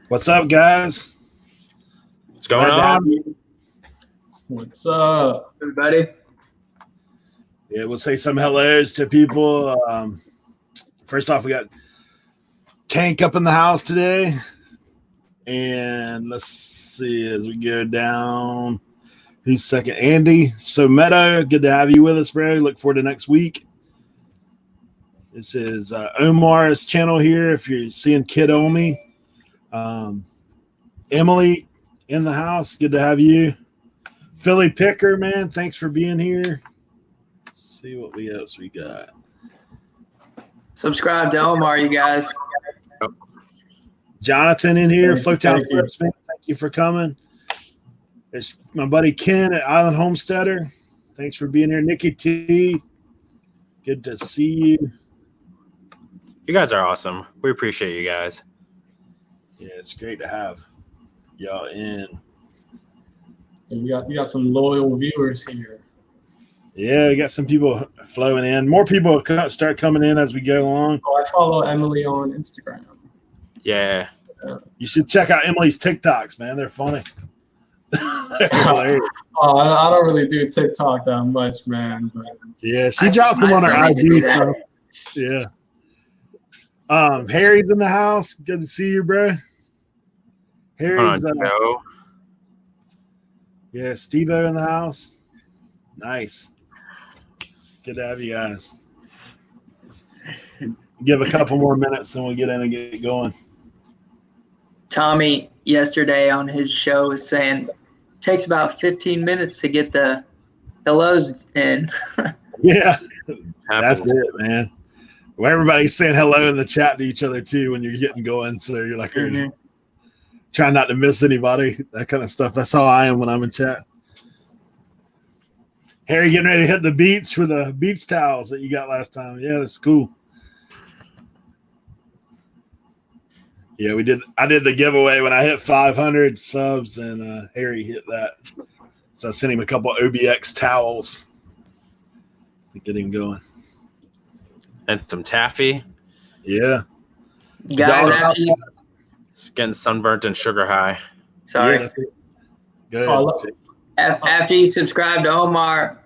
What's up, guys? What's going on? What's up, everybody? Yeah, we'll say some hellos to people. First off, we got Tank up in the house today. And let's see as we go down. Who's second? Andy. So, Meadow, good to have you with us, bro. Look forward to next week. This is Omar's channel here. If you're seeing Kid Omi. Emily in the house. Good to have you. Philly Picker, man. Thanks for being here. Let's see what else we got. Subscribe to Omar, you guys. Jonathan in here. Flowtown Flips, man. Thank you for coming. There's my buddy Ken at Island Homesteader. Thanks for being here. Nikki T. Good to see you. You guys are awesome. We appreciate you guys. Yeah, it's great to have y'all in. We got some loyal viewers here. Yeah, we got some people flowing in. More people start coming in as we go along. Oh, I follow Emily on Instagram. Yeah. You should check out Emily's TikToks, man. They're funny. I don't really do TikTok that much, man. But yeah, she drops them on her IG. So. Yeah. Harry's in the house. Good to see you, bro. Harry's yeah, Steve-O in the house. Nice. Good to have you guys. Give a couple more minutes, then we'll get in and get it going. Tommy yesterday on his show was saying it takes about 15 minutes to get the hellos in. Yeah, that's it, man. Well, everybody's saying hello in the chat to each other too when you're getting going, so you're like trying not to miss anybody, that kind of stuff. That's how I am when I'm in chat. Harry getting ready to hit the beach with the beach towels that you got last time. Yeah, that's cool. Yeah, I did the giveaway when I hit 500 subs, and Harry hit that. So I sent him a couple OBX towels to get him going. And some taffy. Yeah. Guys, it's getting sunburnt and sugar high. Sorry. Yeah, go ahead. After you subscribe to Omar,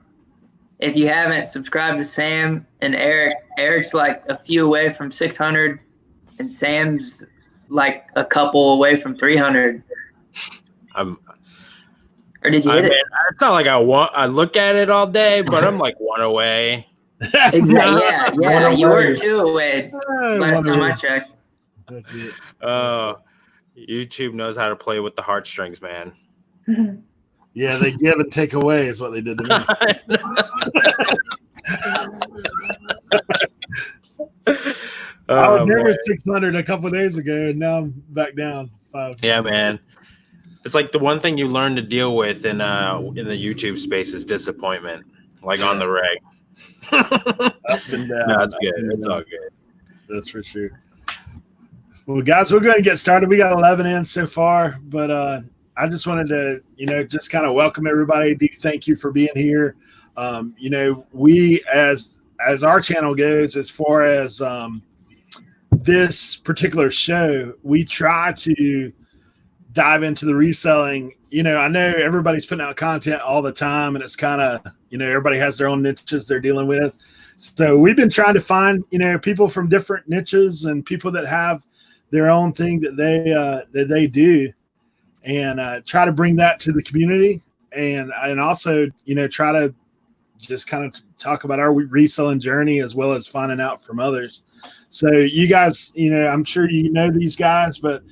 if you haven't, subscribe to Sam and Eric. Eric's like a few away from 600, and Sam's like a couple away from 300. Or did you hit it? It's not like I look at it all day, but I'm like one away. Exactly. Yeah. You were 2 away last time I checked. That's it. YouTube knows how to play with the heartstrings, man. Yeah, they give and take away is what they did to me. I was never 600 a couple of days ago, and now I'm back down 5. Yeah, man. It's like the one thing you learn to deal with in the YouTube space is disappointment, like on the reg. Up and down. No, it's good. It's all good. That's for sure. Well, guys, we're going to get started. We got 11 in so far, but I just wanted to, just kind of welcome everybody. Thank you for being here. We as our channel goes, as far as this particular show, we try to dive into the reselling. I know everybody's putting out content all the time, and it's kind of, everybody has their own niches they're dealing with. So we've been trying to find, people from different niches and people that have their own thing that they do, and try to bring that to the community, and also, try to just kind of talk about our reselling journey as well as finding out from others. So you guys, I'm sure these guys, but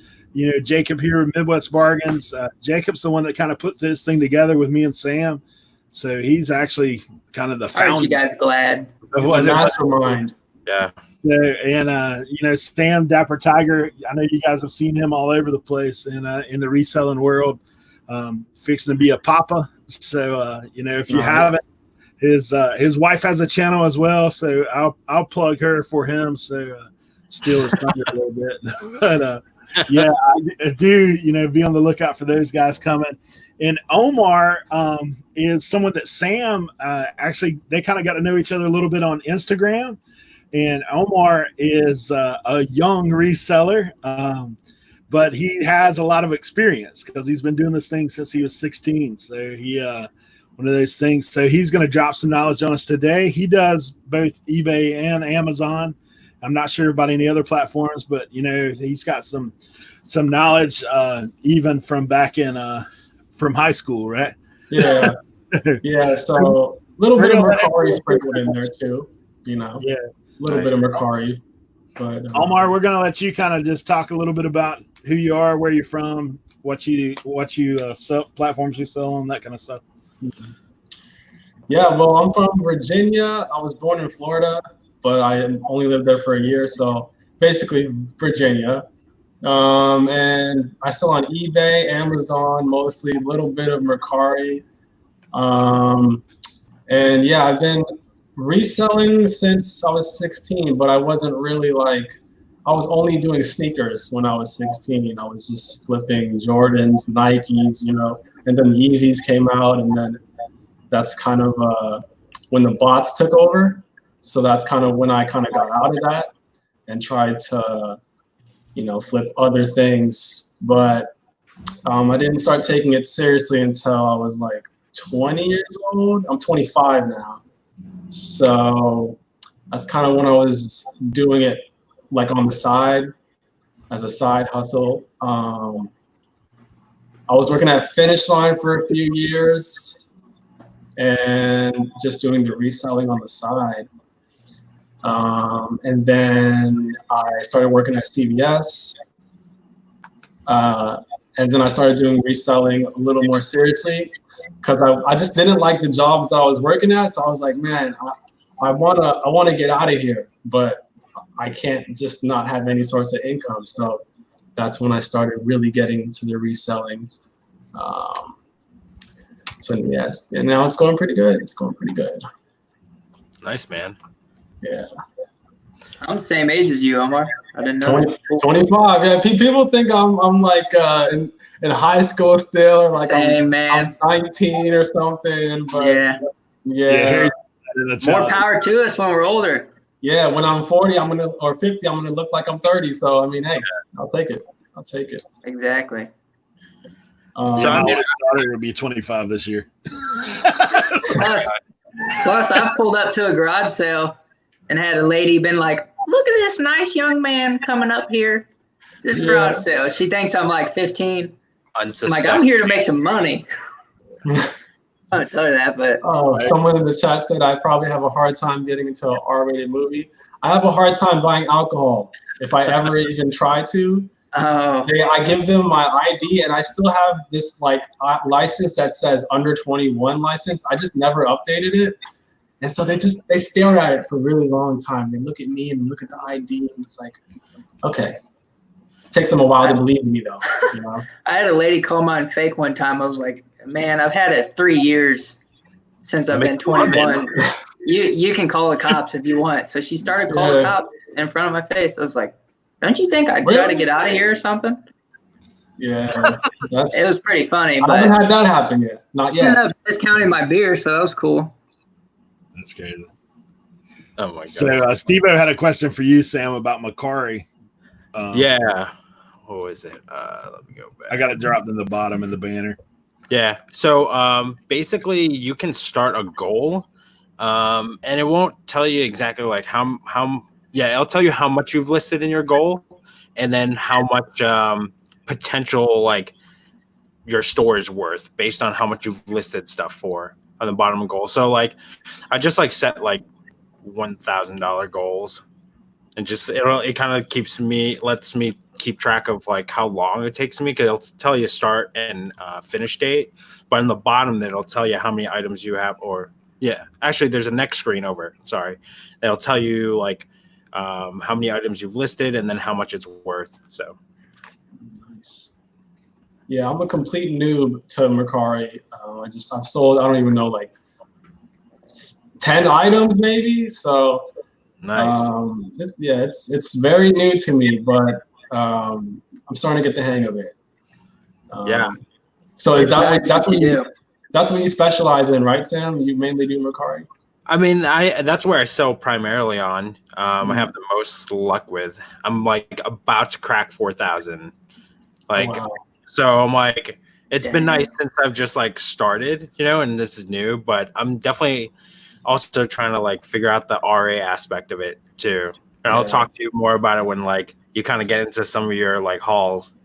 Jacob here with Midwest Bargains. Jacob's the one that kind of put this thing together with me and Sam. So he's actually kind of the founder. Aren't you guys glad? Mastermind. Yeah. So, and Sam Dapper Tiger, I know you guys have seen him all over the place in the reselling world, fixing to be a papa. So if you haven't, his wife has a channel as well. So I'll plug her for him. So steal his thunder a little bit, but yeah, I do be on the lookout for those guys coming. And Omar is someone that Sam actually, they kind of got to know each other a little bit on Instagram. And Omar is a young reseller, but he has a lot of experience because he's been doing this thing since he was 16. So he one of those things. So he's going to drop some knowledge on us today. He does both eBay and Amazon. I'm not sure about any other platforms, but he's got some knowledge even from back in from high school, right? Yeah, yeah. So a little bit of Mercari sprinkled in there too. Yeah, a little bit of Mercari. But Omar, we're gonna let you kind of just talk a little bit about who you are, where you're from, what you sell, platforms you sell on, that kind of stuff. Yeah, well, I'm from Virginia. I was born in Florida, but I only lived there for a year. So basically, Virginia. And I sell on eBay, Amazon, mostly, a little bit of Mercari. And yeah, I've been reselling since I was 16, but I wasn't really I was only doing sneakers when I was 16. I was just flipping Jordans, Nikes, and then Yeezys came out, and then that's kind of when the bots took over. So that's kind of when I kind of got out of that and tried to flip other things, but I didn't start taking it seriously until I was 20 years old. I'm 25 now. So that's kind of when I was doing it on the side as a side hustle. I was working at Finish Line for a few years and just doing the reselling on the side. And then I started working at CVS. And then I started doing reselling a little more seriously because I just didn't like the jobs that I was working at. So I was like, man, I wanna get out of here, but I can't just not have any source of income. So that's when I started really getting into the reselling. So yes, and now it's going pretty good. It's going pretty good. Nice, man. Yeah. I'm the same age as you, Omar. I didn't know. 25. Yeah, people think I'm in high school still, or Same, I'm 19 or something. But yeah. More power to us when we're older. Yeah, when I'm 40, or 50, I'm gonna look like I'm 30. So I mean, hey, I'll take it. Exactly. So my oldest daughter will be 25 this year. Plus, I pulled up to a garage sale and had a lady been like, "Look at this nice young man coming up here. This garage sale." She thinks I'm 15. I'm like, I'm here to make some money. I don't tell her that, but someone in the chat said I probably have a hard time getting into an R-rated movie. I have a hard time buying alcohol if I ever even try to. I give them my ID, and I still have this license that says under 21 license. I just never updated it, and so they stare at it for a really long time. They look at me and look at the ID, and it's like, okay. It takes them a while to believe in me, though. I had a lady call mine fake one time. I was like, man, I've had it 3 years since I've been 21. You can call the cops if you want. So she started calling the cops in front of my face. I was like, don't you think I'd try to get out of here or something? Yeah. It was pretty funny. I haven't had that happen yet. Not yet. I ended up discounting my beer, so that was cool. That's crazy. Oh, my God. So Steve-O had a question for you, Sam, about Mercari. Yeah. What was it? Let me go back. I got it dropped in the bottom in the banner. Yeah. So basically, you can start a goal, and it won't tell you exactly how. Yeah, it'll tell you how much you've listed in your goal, and then how much potential your store is worth based on how much you've listed stuff for on the bottom of goal. So I just set $1,000 goals, and just it kind of lets me keep track of how long it takes me, because it'll tell you start and finish date, but in the bottom it'll tell you how many items you have, actually there's a next screen over, sorry, it'll tell you how many items you've listed and then how much it's worth. So nice. Yeah, I'm a complete noob to Mercari. I've sold, I don't even know, 10 items maybe. So nice. It's very new to me, but I'm starting to get the hang of it. So is that's what you specialize in, right, Sam? You mainly do Mercari? I mean, that's where I sell primarily on. I have the most luck with. I'm like about to crack 4,000. Like, Wow. so I'm like, it's been Damn. nice since I've just like started, and this is new. But I'm definitely also trying to like figure out the RA aspect of it too. And I'll talk to you more about it when like you kind of get into some of your like hauls.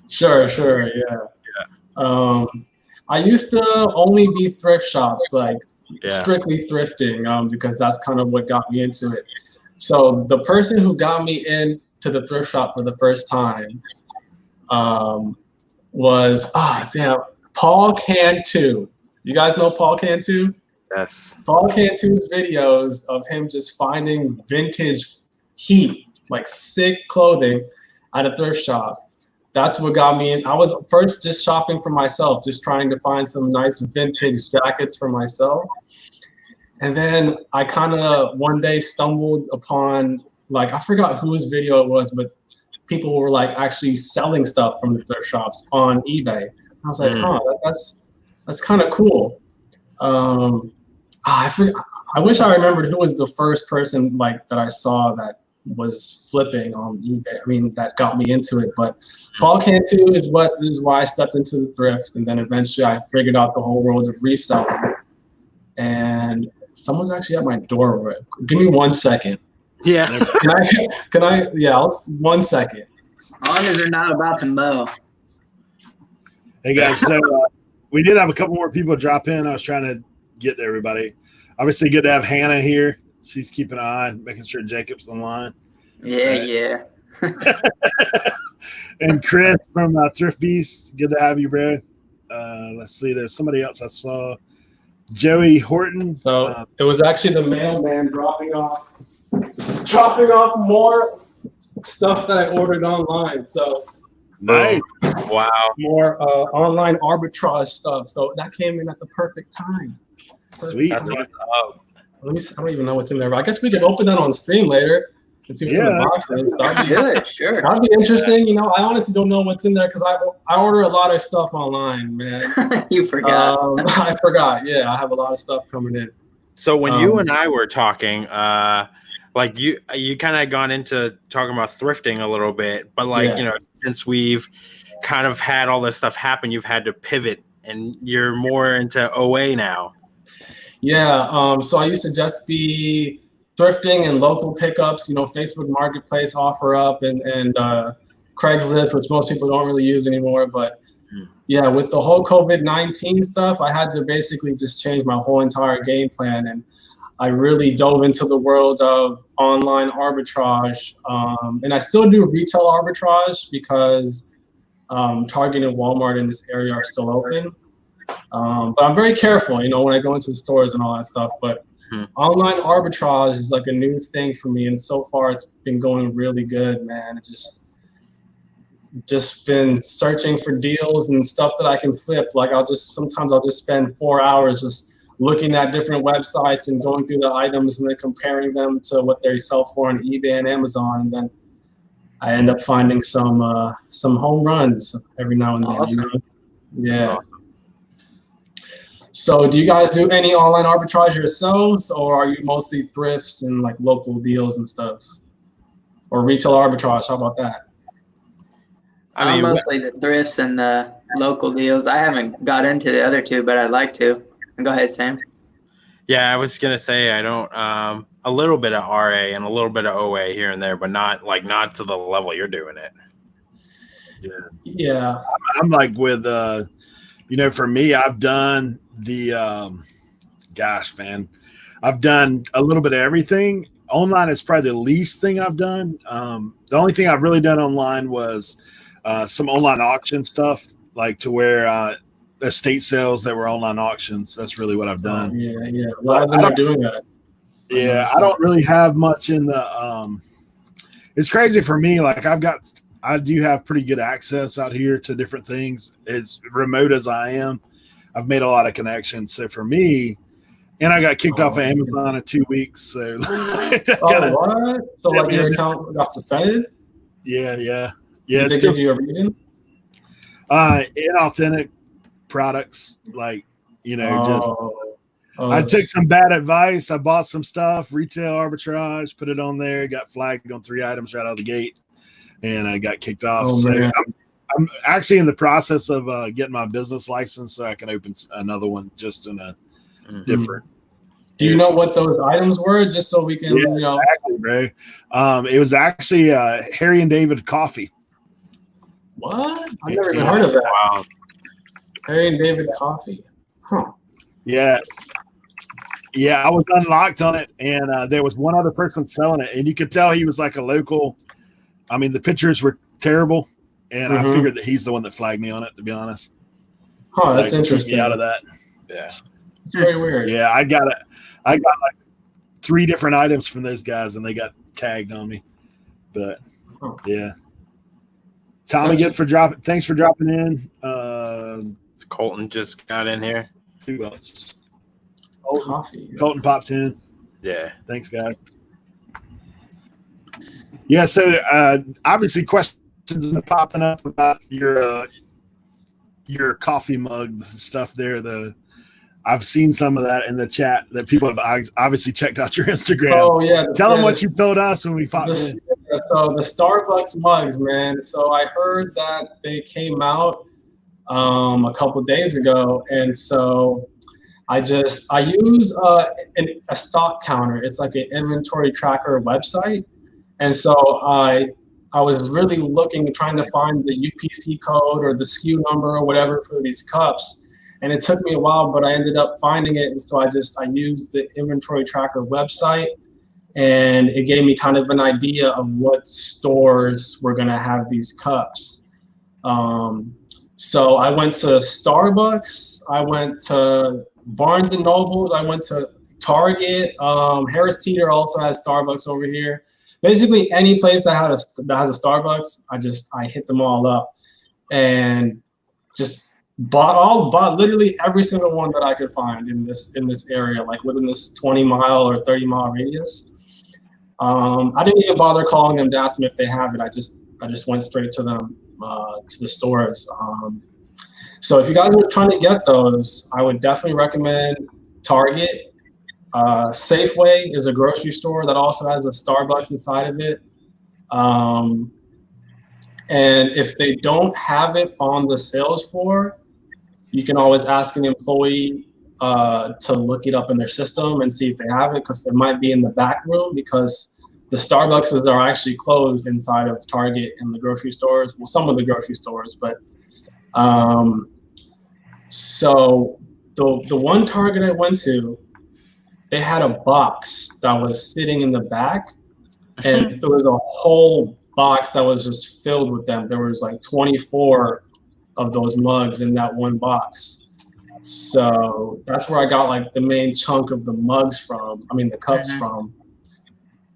Sure, yeah. I used to only be thrift shops, like strictly thrifting, because that's kind of what got me into it. So the person who got me into the thrift shop for the first time was Paul Cantu. You guys know Paul Cantu? Yes. Paul Cantu's videos of him just finding vintage heat, like sick clothing at a thrift shop. That's what got me in. I was first just shopping for myself, just trying to find some nice vintage jackets for myself. And then I kind of one day stumbled upon, like, I forgot whose video it was, but people were like actually selling stuff from the thrift shops on eBay. I was like, that's kind of cool. I wish I remembered who was the first person like that I saw that was flipping on eBay. I mean, that got me into it. But Paul Cantu is why I stepped into the thrift, and then eventually I figured out the whole world of reselling. And someone's actually at my door. Give me 1 second. Yeah. Can I? Yeah, 1 second. As long as they're not about to mow. Hey guys, so we did have a couple more people drop in. I was trying to get to everybody. Obviously, good to have Hannah here. She's keeping an eye on making sure Jacob's online. Yeah. And Chris from Thrift Beast, good to have you, bro. Let's see, there's somebody else I saw. Joey Horton. So it was actually the mailman dropping off more stuff that I ordered online. So nice. Wow. More online arbitrage stuff. So that came in at the perfect time. Sweet. That's what's up. Let me see. I don't even know what's in there, but I guess we can open that on stream later and see what's in the box is. That'd be good. Sure. That'd be interesting. I honestly don't know what's in there because I order a lot of stuff online, man. You forgot. I forgot. Yeah, I have a lot of stuff coming in. So when you and I were talking, like you kind of gone into talking about thrifting a little bit, but like since we've kind of had all this stuff happen, you've had to pivot, and you're more into OA now. Yeah, so I used to just be thrifting and local pickups, Facebook Marketplace, OfferUp, and Craigslist, which most people don't really use anymore. But yeah, with the whole COVID-19 stuff, I had to basically just change my whole entire game plan. And I really dove into the world of online arbitrage. And I still do retail arbitrage because Target and Walmart in this area are still open. But I'm very careful, when I go into the stores and all that stuff. But online arbitrage is like a new thing for me, and so far it's been going really good, man. It just been searching for deals and stuff that I can flip. Like sometimes I'll just spend 4 hours just looking at different websites and going through the items and then comparing them to what they sell for on eBay and Amazon, and then I end up finding some home runs every now and then. Awesome. Yeah. So do you guys do any online arbitrage yourselves, or are you mostly thrifts and like local deals and stuff? Or retail arbitrage, how about that? I'm mostly the thrifts and the local deals. I haven't got into the other two, but I'd like to. Go ahead, Sam. Yeah, I was going to say I don't a little bit of RA and a little bit of OA here and there, but not to the level you're doing it. Yeah. I'm like with for me, I've done I've done a little bit of everything. Online is probably the least thing I've done. The only thing I've really done online was some online auction stuff, like to where estate sales that were online auctions. That's really what I've done. Yeah. A lot of them are doing that. Yeah, I don't really have much in the it's crazy for me. Like I do have pretty good access out here to different things. As remote as I am, I've made a lot of connections. So for me, and I got kicked off of Amazon in 2 weeks. So what? So like your account got suspended? Yeah. Did they give you a reason? Inauthentic products, like just I took some bad advice. I bought some stuff, retail arbitrage, put it on there, got flagged on 3 items right out of the gate, and I got kicked off. So I'm actually in the process of getting my business license so I can open another one just in a different. Do you know what those items were, just so we can, Exactly, bro. It was actually Harry and David coffee. What? I've never even heard of that. Wow. Harry and David coffee. Huh. Yeah. Yeah, I was unlocked on it, and there was one other person selling it, and you could tell he was like a local. I mean, the pictures were terrible, and I figured that he's the one that flagged me on it, to be honest. Huh, that's interesting. Out of that. Yeah. It's very weird. Yeah, I got like 3 different items from those guys, and they got tagged on me. But yeah. Tommy, thanks for dropping in. Colton just got in here. Who else? Coffee. Colton popped in. Yeah. Thanks, guys. Yeah, so obviously questions have been popping up about your coffee mug stuff there. I've seen some of that in the chat that people have obviously checked out your Instagram. Oh, yeah. Tell them what you told us when we popped in. So the Starbucks mugs, man. So I heard that they came out a couple days ago, and so I use a stock counter. It's like an inventory tracker website, and so I was really trying to find the UPC code or the SKU number or whatever for these cups, and it took me a while, but I ended up finding it, and so I used the inventory tracker website, and it gave me kind of an idea of what stores were going to have these cups. So I went to Starbucks, I went to Barnes and Nobles, I went to Target, Harris Teeter also has Starbucks over here. Basically any place that has a Starbucks, I hit them all up and just bought literally every single one that I could find in this area, like within this 20-mile or 30-mile radius. I didn't even bother calling them to ask them if they have it. I just went straight to them. To the stores. So if you guys are trying to get those, I would definitely recommend Target. Safeway is a grocery store that also has a Starbucks inside of it. And if they don't have it on the sales floor, you can always ask an employee to look it up in their system and see if they have it, because it might be in the back room, because the Starbucks are actually closed inside of Target and the grocery stores. Well, some of the grocery stores, but so the one Target I went to, they had a box that was sitting in the back, and it was a whole box that was just filled with them. There was like 24 of those mugs in that one box. So that's where I got like the main chunk of the mugs from. I mean, the cups from.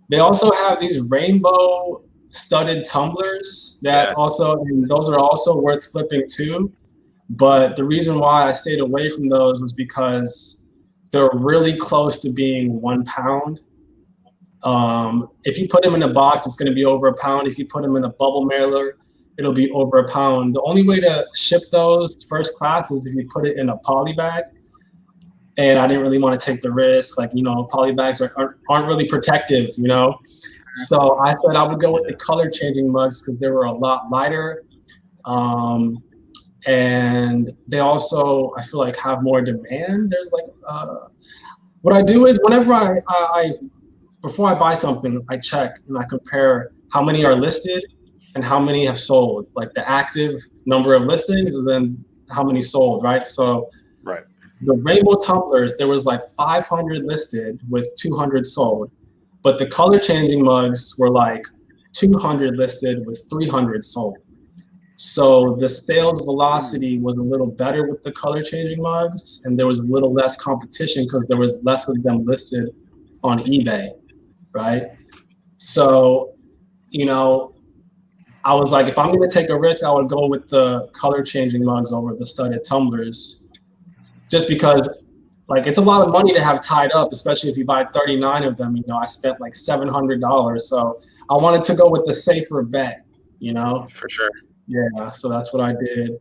They also have these rainbow studded tumblers that those are also worth flipping too. But the reason why I stayed away from those was because they're really close to being 1 pound. If you put them in a box, it's going to be over 1 pound. If you put them in a bubble mailer, it'll be over 1 pound. The only way to ship those first class is if you put it in a poly bag. And I didn't really want to take the risk. Like, poly bags aren't really protective, So I said I would go with the color changing mugs because they were a lot lighter. And they also, I feel like, have more demand. There's like, what I do is whenever before I buy something, I check and I compare how many are listed and how many have sold, like the active number of listings and then how many sold, right? So the rainbow tumblers, there was like 500 listed with 200 sold, but the color changing mugs were like 200 listed with 300 sold. So the sales velocity was a little better with the color changing mugs, and there was a little less competition because there was less of them listed on eBay, right? So, I was like, if I'm going to take a risk, I would go with the color changing mugs over the studded tumblers, just because like it's a lot of money to have tied up, especially if you buy 39 of them. I spent like $700, so I wanted to go with the safer bet. For sure. Yeah, so that's what I did.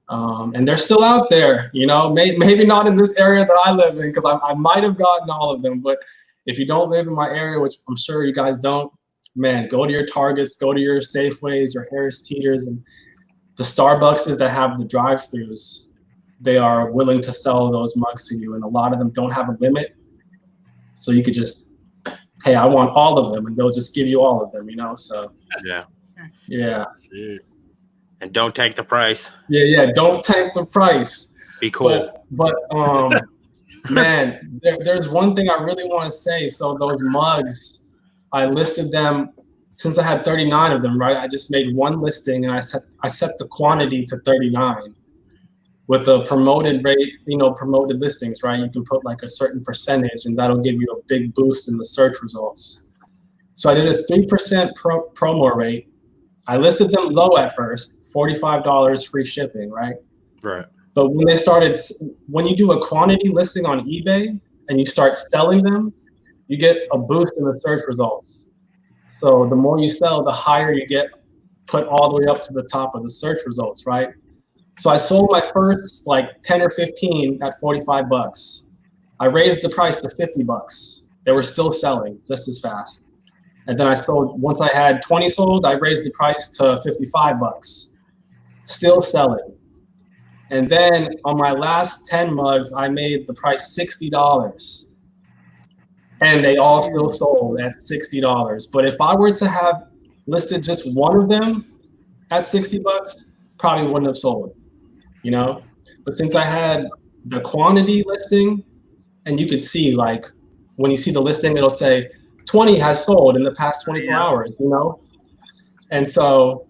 And they're still out there, you know, maybe not in this area that I live in, because I might have gotten all of them. But if you don't live in my area, which I'm sure you guys don't, man, go to your Targets, go to your Safeways, your Harris Teeters, and the Starbucks that have the drive-thrus. They are willing to sell those mugs to you, and a lot of them don't have a limit. So you could just, hey, I want all of them, and they'll just give you all of them, you know? So yeah. And don't take the price. Yeah, don't tank the price. Be cool. But man, there's one thing I really want to say. So those mugs, I listed them, since I had 39 of them, right? I just made one listing, and I set the quantity to 39 with a promoted rate, you know, promoted listings, right? You can put like a certain percentage, and that'll give you a big boost in the search results. So I did a 3% promo rate. I listed them low at first, $45 free shipping, right? Right. But when you do a quantity listing on eBay and you start selling them, you get a boost in the search results. So the more you sell, the higher you get put all the way up to the top of the search results, right? So I sold my first like 10 or 15 at $45. I raised the price to $50. They were still selling just as fast. And then I sold, once I had 20 sold, I raised the price to $55. Still selling. And then on my last 10 mugs, I made the price $60. And they all still sold at $60. But if I were to have listed just one of them at $60, probably wouldn't have sold, you know? But since I had the quantity listing, and you could see, like, when you see the listing, it'll say 20 has sold in the past 24 hours, you know? And so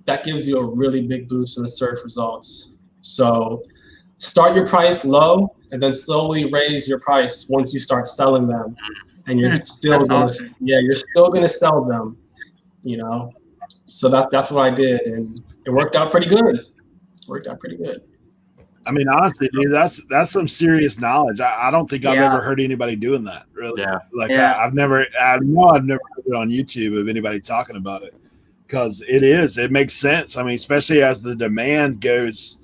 that gives you a really big boost in the search results. So start your price low and then slowly raise your price once you start selling them. And you're still you're still gonna sell them, you know? So that's what I did, and it worked out pretty good. I mean, honestly, dude, that's some serious knowledge. I don't think I've ever heard anybody doing that. Really, I've never heard it on YouTube of anybody talking about it, because it makes sense. I mean, especially as the demand goes,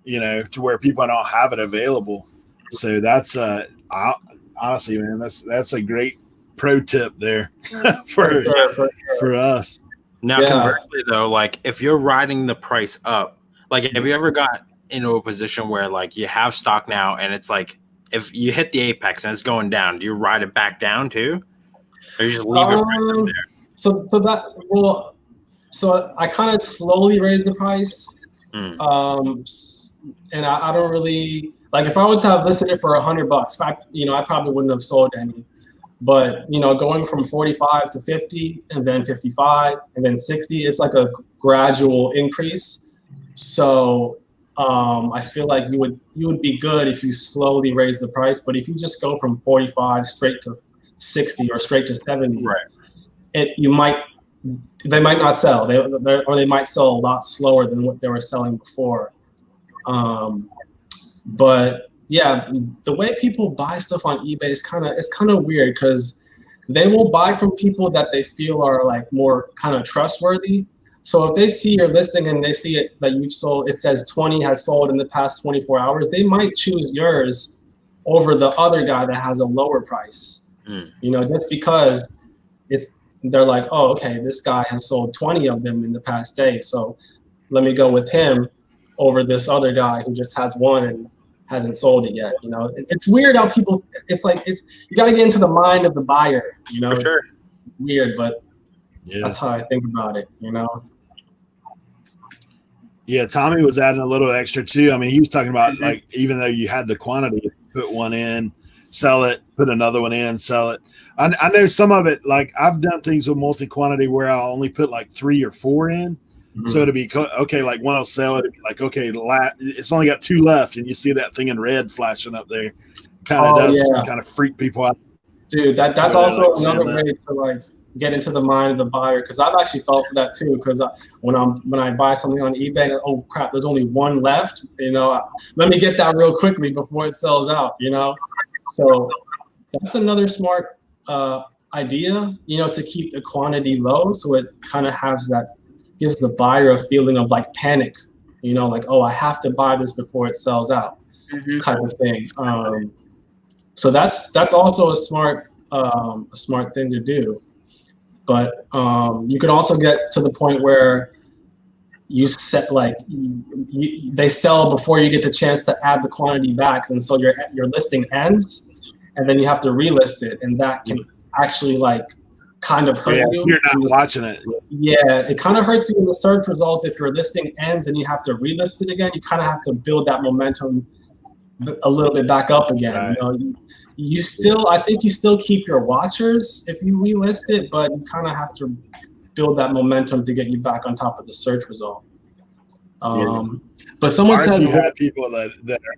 you know, to where people don't have it available. So that's honestly, man, that's a great pro tip there for us. Now, conversely, though, like if you're riding the price up, like have you ever got into a position where like you have stock now and it's like if you hit the apex and it's going down, do you ride it back down too, or you just leave it right there? So I kind of slowly raise the price, and I don't really like, if I were to have listed it for $100, I probably wouldn't have sold any. But going from 45 to 50 and then 55 and then 60, it's like a gradual increase. So I feel like you would be good if you slowly raise the price. But if you just go from 45 straight to 60 or straight to 70, they might not sell. They might sell a lot slower than what they were selling before. But yeah, the way people buy stuff on eBay is kind of weird, because they will buy from people that they feel are like more kind of trustworthy. So if they see your listing and they see it that you've sold, it says 20 has sold in the past 24 hours, they might choose yours over the other guy that has a lower price. Just because they're like, oh, okay, this guy has sold 20 of them in the past day, so let me go with him over this other guy who just has one and hasn't sold it yet. It's weird how people, it's like, you got to get into the mind of the buyer, For sure. It's weird, but that's how I think about it, Yeah, Tommy was adding a little extra too. I mean, he was talking about like, even though you had the quantity, put one in, sell it, put another one in, sell it. I know some of it, like I've done things with multi-quantity where I'll only put like 3 or 4 in. So it'll be okay, like one will sell it, it'll be like, okay, it's only got 2 left, and you see that thing in red flashing up there. Kind of freak people out. Dude, that's also another way to like get into the mind of the buyer, because I've actually felt for that too, because when I buy something on eBay and oh crap, there's only 1 left, let me get that real quickly before it sells out, So that's another smart idea, to keep the quantity low, so it kind of gives the buyer a feeling of like panic you know, like, oh, I have to buy this before it sells out, type of thing. So that's also a smart thing to do. But you can also get to the point where you set like they sell before you get the chance to add the quantity back, and so your listing ends, and then you have to relist it, and that can actually like kind of hurt you. You're not watching it. Yeah, it kind of hurts you in the search results if your listing ends and you have to relist it again. You kind of have to build that momentum a little bit back up again. Right. You know, you still, I think you still keep your watchers if you relist it, but you kind of have to build that momentum to get you back on top of the search result. But someone says you have people that are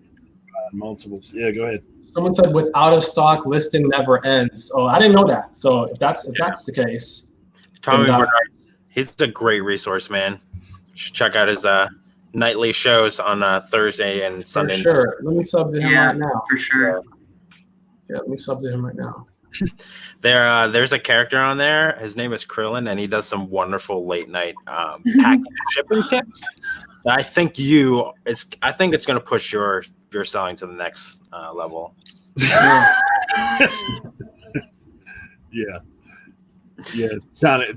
multiples. Yeah, go ahead. Someone said with out of stock listing never ends. Oh, I didn't know that. So if that's the case, Tommy Bernard, he's a great resource, man. You should check out his nightly shows on Thursday and Sunday. For sure. Let me sub to him right now. For sure. Yeah, let me sub to him right now. There's a character on there. His name is Krillin, and he does some wonderful late night packing shipping tips. I think it's going to push your selling to the next level. Yeah.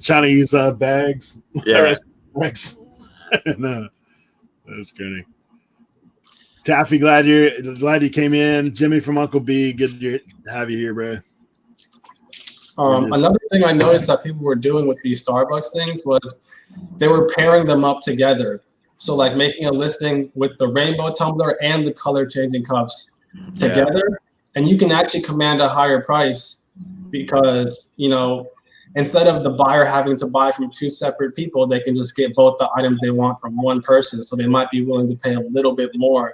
Chinese bags. Yeah. No, that's great. Taffy, glad you came in. Jimmy from Uncle B, good to have you here, bro. Another thing I noticed that people were doing with these Starbucks things was they were pairing them up together. So like making a listing with the rainbow tumbler and the color changing cups together, and you can actually command a higher price because, you know, instead of the buyer having to buy from two separate people, they can just get both the items they want from one person. So they might be willing to pay a little bit more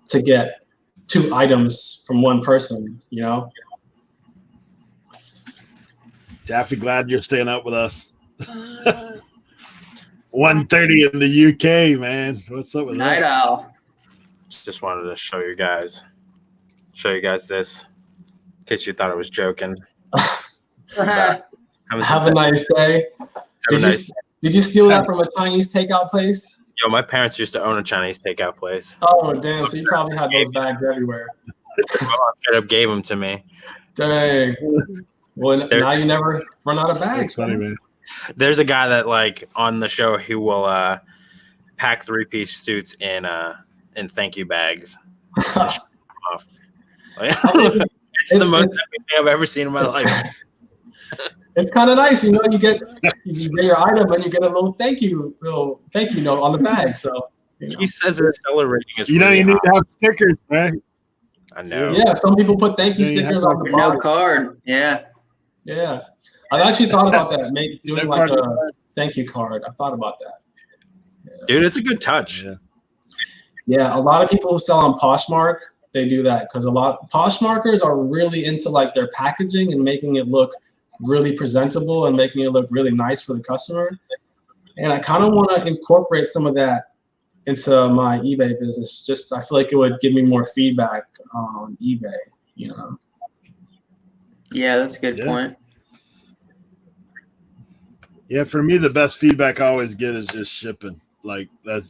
to get two items from one person, you know? Taffy, glad you're staying up with us. 1:30 in the UK, man. What's up with Night that? owl. Just wanted to show you guys this in case you thought I was joking. Have a nice day. Did you steal that from a Chinese takeout place? Yo, my parents used to own a Chinese takeout place. Oh, damn. So you probably had those bags everywhere. Straight up gave them to me. Dang. Well, now you never run out of bags. That's funny, man. There's a guy that like on the show he will pack 3-piece suits in thank you bags. It's the most thing I've ever seen in my life. It's kind of nice, you know. You get your item and you get a little thank you note on the bag. So he says the seller rating is. You don't even need to have stickers, man. I know. Yeah, some people put thank you stickers on the No box. card. Yeah. Yeah, I've actually thought about that. Maybe doing like a thank you card. I thought about that. Yeah. Dude, it's a good touch. Yeah, a lot of people who sell on Poshmark, they do that because Poshmarkers are really into like their packaging and making it look really presentable and making it look really nice for the customer. And I kind of want to incorporate some of that into my eBay business. Just I feel like it would give me more feedback on eBay, you know. Yeah, that's a good point. Yeah, for me, the best feedback I always get is just shipping. Like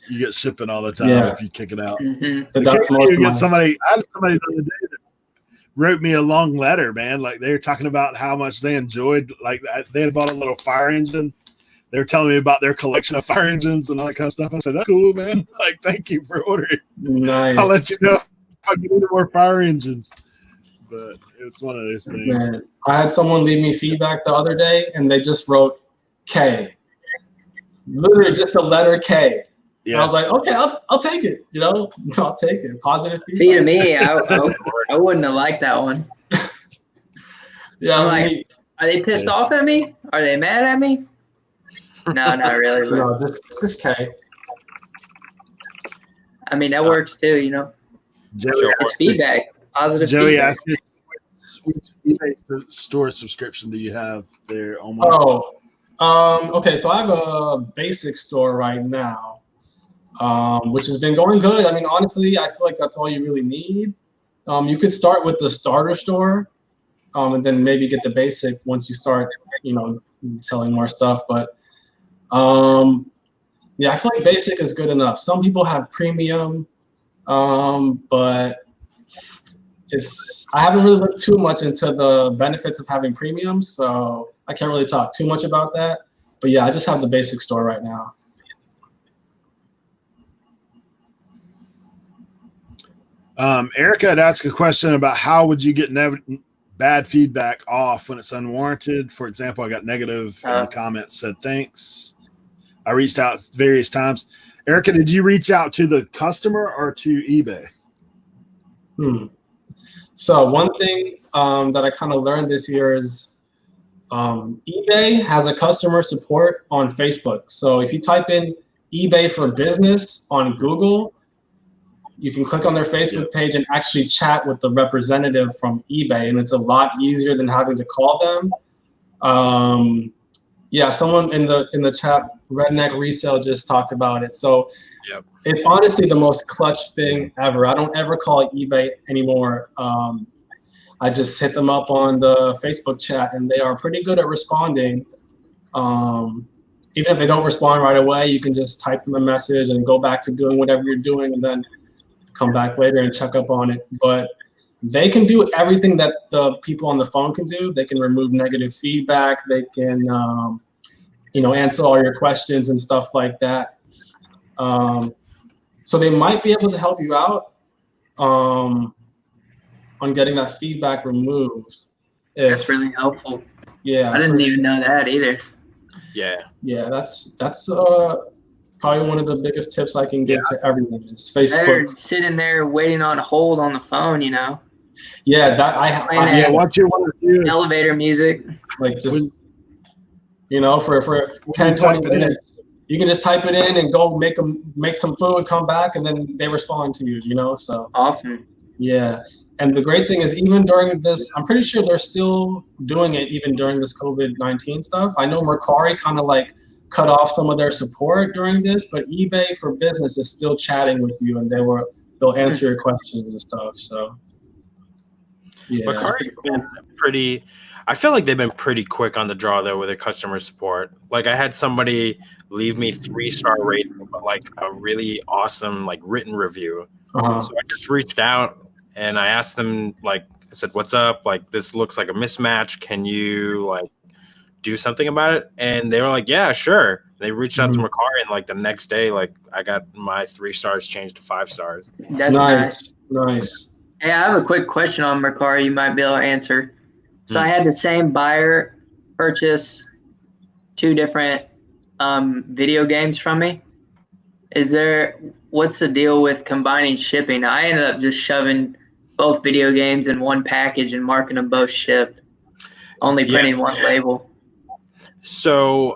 you get shipping all the time if you kick it out. Mm-hmm. That's I had somebody the other day that wrote me a long letter, man. Like they were talking about how much they enjoyed. Like they had bought a little fire engine. They were telling me about their collection of fire engines and all that kind of stuff. I said, "That's cool, man. Like, thank you for ordering. Nice. I'll let you know if I get any more fire engines." But it's one of those things. Man, I had someone leave me feedback the other day, and they just wrote K. Literally just the letter K. Yeah. And I was like, okay, I'll take it. You know, I'll take it. Positive feedback. See, to me, I wouldn't have liked that one. Yeah, I'm like, are they pissed off at me? Are they mad at me? No, not really. But, no, just K. I mean, that works too, you know. It's feedback. Positive Joey feedback. asked you, which eBay store subscription do you have there, Omar? Okay, so I have a basic store right now, which has been going good. I mean, honestly, I feel like that's all you really need. You could start with the starter store, and then maybe get the basic once you start, you know, selling more stuff. But yeah, Yeah, I feel like basic is good enough. Some people have premium, but I haven't really looked too much into the benefits of having premium, so I can't really talk too much about that. But yeah, I just have the basic store right now. Erica had asked a question about how would you get bad feedback off when it's unwarranted. For example, I got negative in the comments, said thanks. I reached out various times. Erica, did you reach out to the customer or to eBay? So one thing that I kind of learned this year is eBay has a customer support on Facebook. So if you type in eBay for business on Google, you can click on their Facebook page and actually chat with the representative from eBay, and it's a lot easier than having to call them. Yeah, someone in the chat, Redneck Resell, just talked about it. So it's honestly the most clutch thing ever. I don't ever call eBay anymore. I just hit them up on the Facebook chat, and they are pretty good at responding. Even if they don't respond right away, you can just type them a message and go back to doing whatever you're doing, and then come back later and check up on it. But they can do everything that the people on the phone can do. They can remove negative feedback. They can, answer all your questions and stuff like that. So they might be able to help you out on getting that feedback removed. That's really helpful. Yeah, I didn't even know that either. Yeah, that's probably one of the biggest tips I can give to everyone is Facebook. They're sitting there waiting on hold on the phone, Yeah, that what you want to do? Elevator music. Like just, for 10, 20 minutes, you can just type it in and go make some food, come back, and then they respond to you, so. Awesome. Yeah. And the great thing is even during this, I'm pretty sure they're still doing it even during this COVID-19 stuff. I know Mercari kind of like cut off some of their support during this, but eBay for business is still chatting with you, and they'll answer your questions and stuff. So yeah. Mercari's been pretty, I feel like they've been pretty quick on the draw though with their customer support. Like I had somebody leave me 3-star rating, but like a really awesome like written review. So I just reached out and I asked them, like, I said, what's up? Like, this looks like a mismatch. Can you like do something about it? And they were like, yeah, sure. They reached out to Mercari, and like the next day, like I got my 3 stars changed to 5 stars. That's nice. Hey, I have a quick question on Mercari you might be able to answer. So I had the same buyer purchase 2 different video games from me. What's the deal with combining shipping? I ended up just shoving both video games in one package and marking them both shipped, only printing one label. So,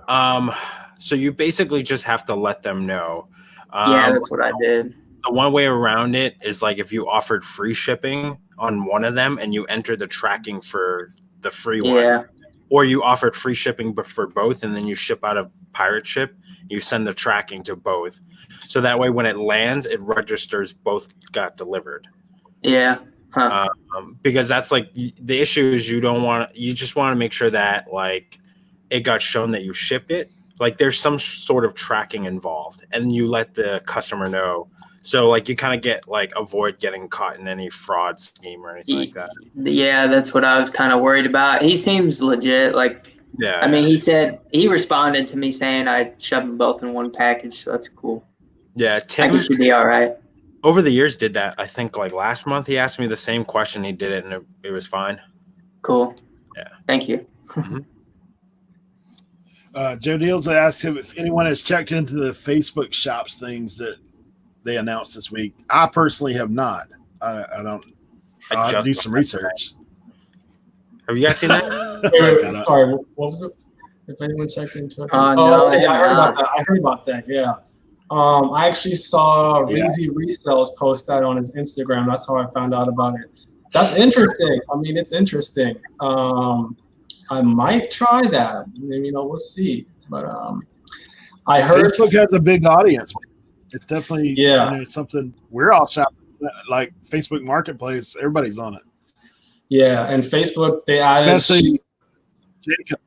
so you basically just have to let them know. Yeah, that's what I did. The one way around it is like if you offered free shipping on one of them and you enter the tracking for the free one, or you offered free shipping but for both, and then you ship out of pirate ship, you send the tracking to both. So that way when it lands, it registers both got delivered. Yeah. Because that's like the issue is you just want to make sure that like it got shown that you shipped it. Like there's some sort of tracking involved, and you let the customer know. So like you kind of get like avoid getting caught in any fraud scheme or anything like that. Yeah, that's what I was kind of worried about. He seems legit. Like, I mean, he responded to me saying I shoved them both in one package, so that's cool. Yeah, Tim I should be all right. Over the years did that. I think like last month he asked me the same question. He did it, and it was fine. Cool. Yeah. Thank you. Joe Deals asked him if anyone has checked into the Facebook shops things that they announced this week. I personally have not. I don't. I'll do some research. Have you guys seen that? Sorry, what was it? If anyone checked into it. No, yeah, I heard about that. I heard about that. Yeah. I actually saw Reezy Resells post that on his Instagram. That's how I found out about it. That's interesting. I mean, it's interesting. I might try that. We'll see. But I heard Facebook has a big audience. It's definitely something we're all shopping. Like Facebook Marketplace, everybody's on it. Yeah, and Facebook they added. Especially Jacob.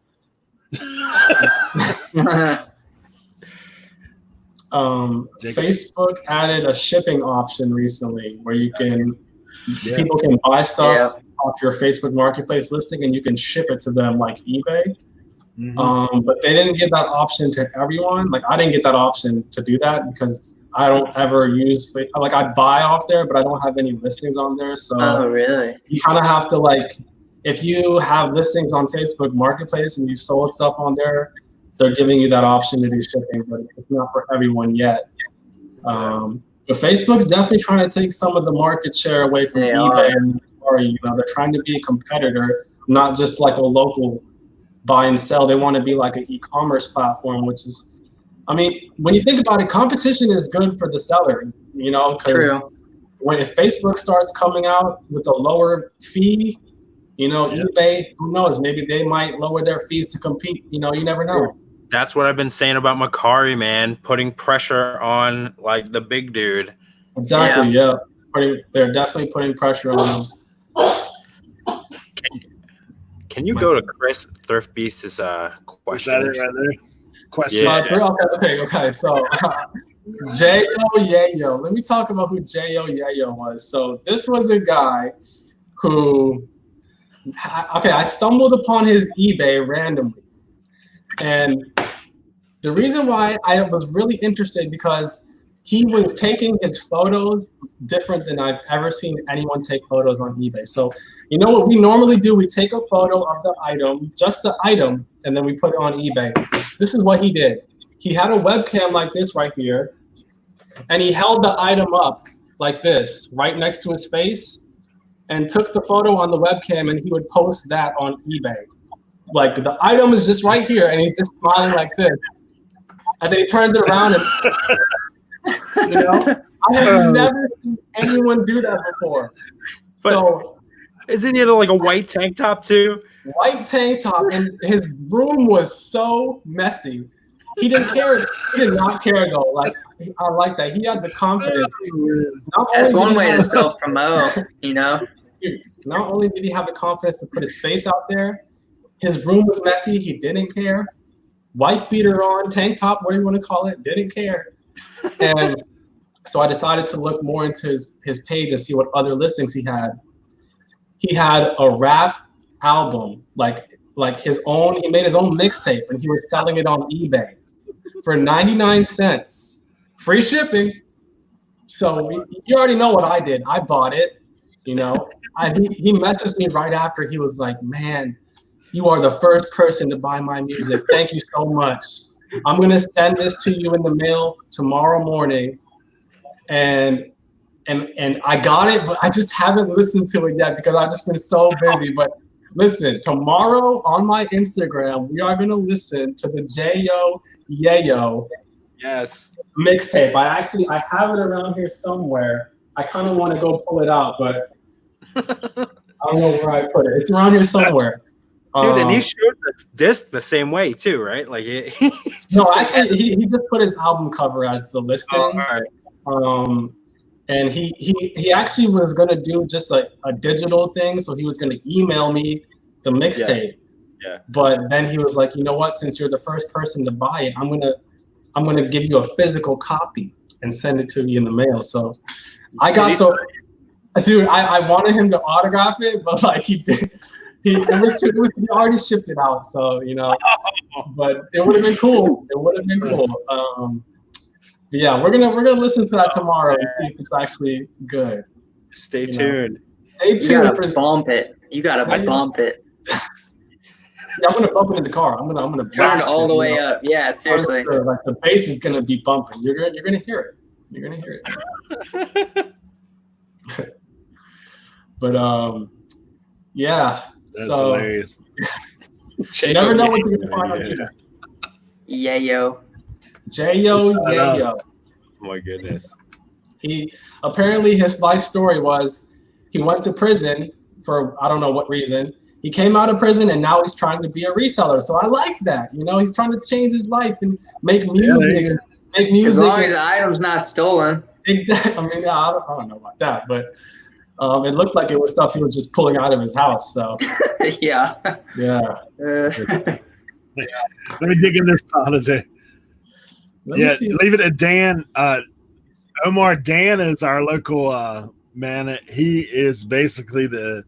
Facebook added a shipping option recently where you can people can buy stuff off your Facebook Marketplace listing and you can ship it to them like eBay. But they didn't give that option to everyone. Like I didn't get that option to do that because I don't ever use, like I buy off there, but I don't have any listings on there. So really? You kind of have to like, if you have listings on Facebook Marketplace and you sold stuff on there, they're giving you that option to do shipping, but it's not for everyone yet. But Facebook's definitely trying to take some of the market share away from eBay and Mercari. You know, they're trying to be a competitor, not just like a local buy and sell. They want to be like an e-commerce platform, which is, I mean, when you think about it, competition is good for the seller, you know, because if Facebook starts coming out with a lower fee, you know, eBay, who knows, maybe they might lower their fees to compete. You know, you never know. That's what I've been saying about Mercari, man, putting pressure on like the big dude. Exactly, they're definitely putting pressure on them. Can you go to Chris Thrift Beast's question? Is that it right there? Question. Okay. So J.O. Yayo. Let me talk about who J.O. Yayo was. So this was a guy who, I stumbled upon his eBay randomly. And the reason why I was really interested because he was taking his photos different than I've ever seen anyone take photos on eBay. So, you know what we normally do? We take a photo of the item, just the item, and then we put it on eBay. This is what he did. He had a webcam like this right here, and he held the item up like this, right next to his face, and took the photo on the webcam, and he would post that on eBay. Like the item is just right here, and he's just smiling like this. And then he turns it around and, you know, I have never seen anyone do that before. But so, isn't it like a white tank top too? White tank top, and his room was so messy. He didn't care. He did not care though. Like I like that. He had the confidence. That's one way to self-promote, you know. Not only did he have the confidence to put his face out there, his room was messy. He didn't care. Wife beater on, tank top, what do you want to call it? Didn't care. And so I decided to look more into his page and see what other listings he had. He had a rap album, like his own. He made his own mixtape, and he was selling it on eBay for 99 cents, free shipping. So you already know what I did. I bought it. You know, he messaged me right after. He was like, "Man, you are the first person to buy my music. Thank you so much. I'm going to send this to you in the mail tomorrow morning." And I got it, but I just haven't listened to it yet because I've just been so busy. But listen, tomorrow on my Instagram, we are going to listen to the J.O. Yayo mixtape. I have it around here somewhere. I kind of want to go pull it out, but I don't know where I put it. It's around here somewhere. Dude, and he showed the disc the same way too, right? Like no, actually, he just put his album cover as the listing. And he actually was gonna do just like a digital thing, so he was gonna email me the mixtape. Yeah. But then he was like, you know what? Since you're the first person to buy it, I'm gonna give you a physical copy and send it to you in the mail. So I got dude. I wanted him to autograph it, but like he did. He already shipped it out, so you know. But it would have been cool. But yeah, we're gonna listen to that tomorrow and see if it's actually good. Stay tuned. Stay tuned. You gotta bump it. Yeah, I'm gonna bump it in the car. I'm gonna turn all the way up. Yeah, seriously. Sure. Like the bass is gonna be bumping. You're gonna hear it. But yeah. That's so hilarious. You never know what you're gonna find on here. Yayo. J.O. Yayo. Oh my goodness. He apparently his life story was he went to prison for I don't know what reason. He came out of prison and now he's trying to be a reseller. So I like that. You know, he's trying to change his life and make music. As long as the item's not stolen. Exactly. I mean, I don't know about that, but it looked like it was stuff he was just pulling out of his house. So yeah. Yeah. Let me dig in this apology. Yeah, leave it to Dan. Omar, Dan is our local man. He is basically the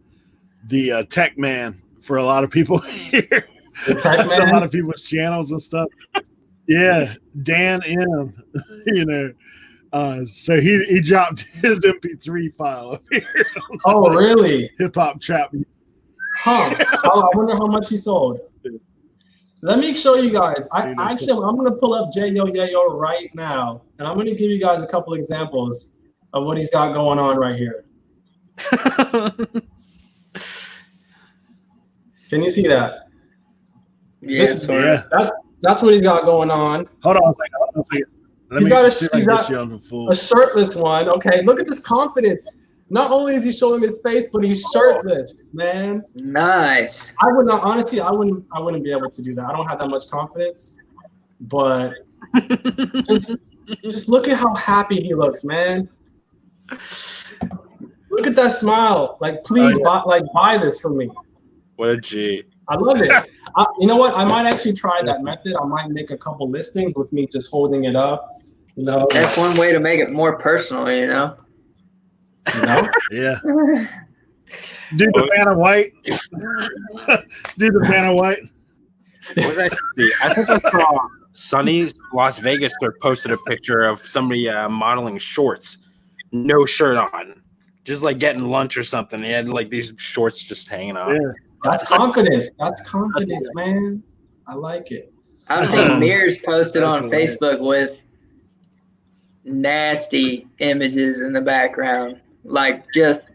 tech man for a lot of people here. The tech man? A lot of people's channels and stuff. Yeah, Dan M. So he dropped his MP3 file up here. Oh, really? Hip hop trap. Huh. I wonder how much he sold. Let me show you guys. I'm going to pull up J-Yo Yayo right now, and I'm going to give you guys a couple examples of what he's got going on right here. Can you see that? Yes, yeah. That's what he's got going on. Hold on a second. He's got a shirtless one. Okay, look at this confidence. Not only is he showing his face, but he's shirtless, man. Nice. I wouldn't be able to do that. I don't have that much confidence. But just look at how happy he looks, man. Look at that smile. Like, please buy this for me. What a G. I love it. You know what? I might actually try that method. I might make a couple listings with me just holding it up. That's one way to make it more personal, Yeah. Do the Vanna White. Do the Vanna White. What did I see? I think I saw Sunny Las Vegas posted a picture of somebody modeling shorts, no shirt on, just like getting lunch or something. He had like these shorts just hanging off. Yeah. That's confidence. That's confidence, man. I like it. I've seen Mears posted on Facebook with nasty images in the background, like just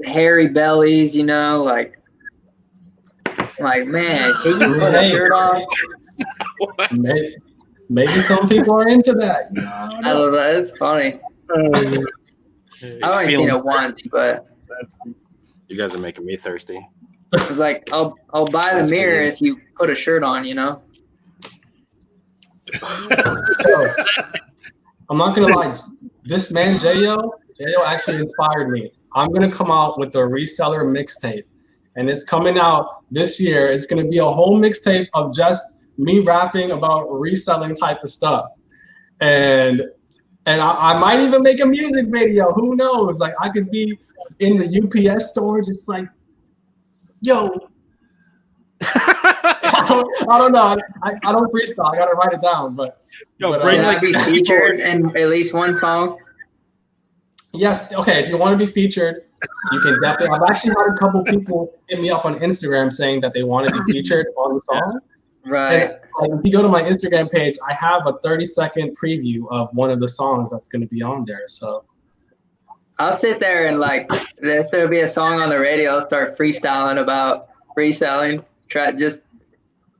hairy bellies, like man, can you put a shirt on? Maybe some people are into that. I don't know. It's funny. I've only seen it once, but you guys are making me thirsty. It's like I'll buy the mirror if you put a shirt on, So, I'm not gonna lie. This man J-Yo actually inspired me. I'm gonna come out with a reseller mixtape, and it's coming out this year. It's gonna be a whole mixtape of just me rapping about reselling type of stuff, and I might even make a music video. Who knows? Like, I could be in the UPS store, just like, yo. I don't know. I don't freestyle. I gotta write it down. But can I be featured in at least one song? Yes. Okay. If you want to be featured, you can definitely. I've actually had a couple people hit me up on Instagram saying that they want to be featured on the song. Right. And if you go to my Instagram page, I have a 30-second preview of one of the songs that's going to be on there. So I'll sit there and if there'll be a song on the radio, I'll start freestyling about reselling. See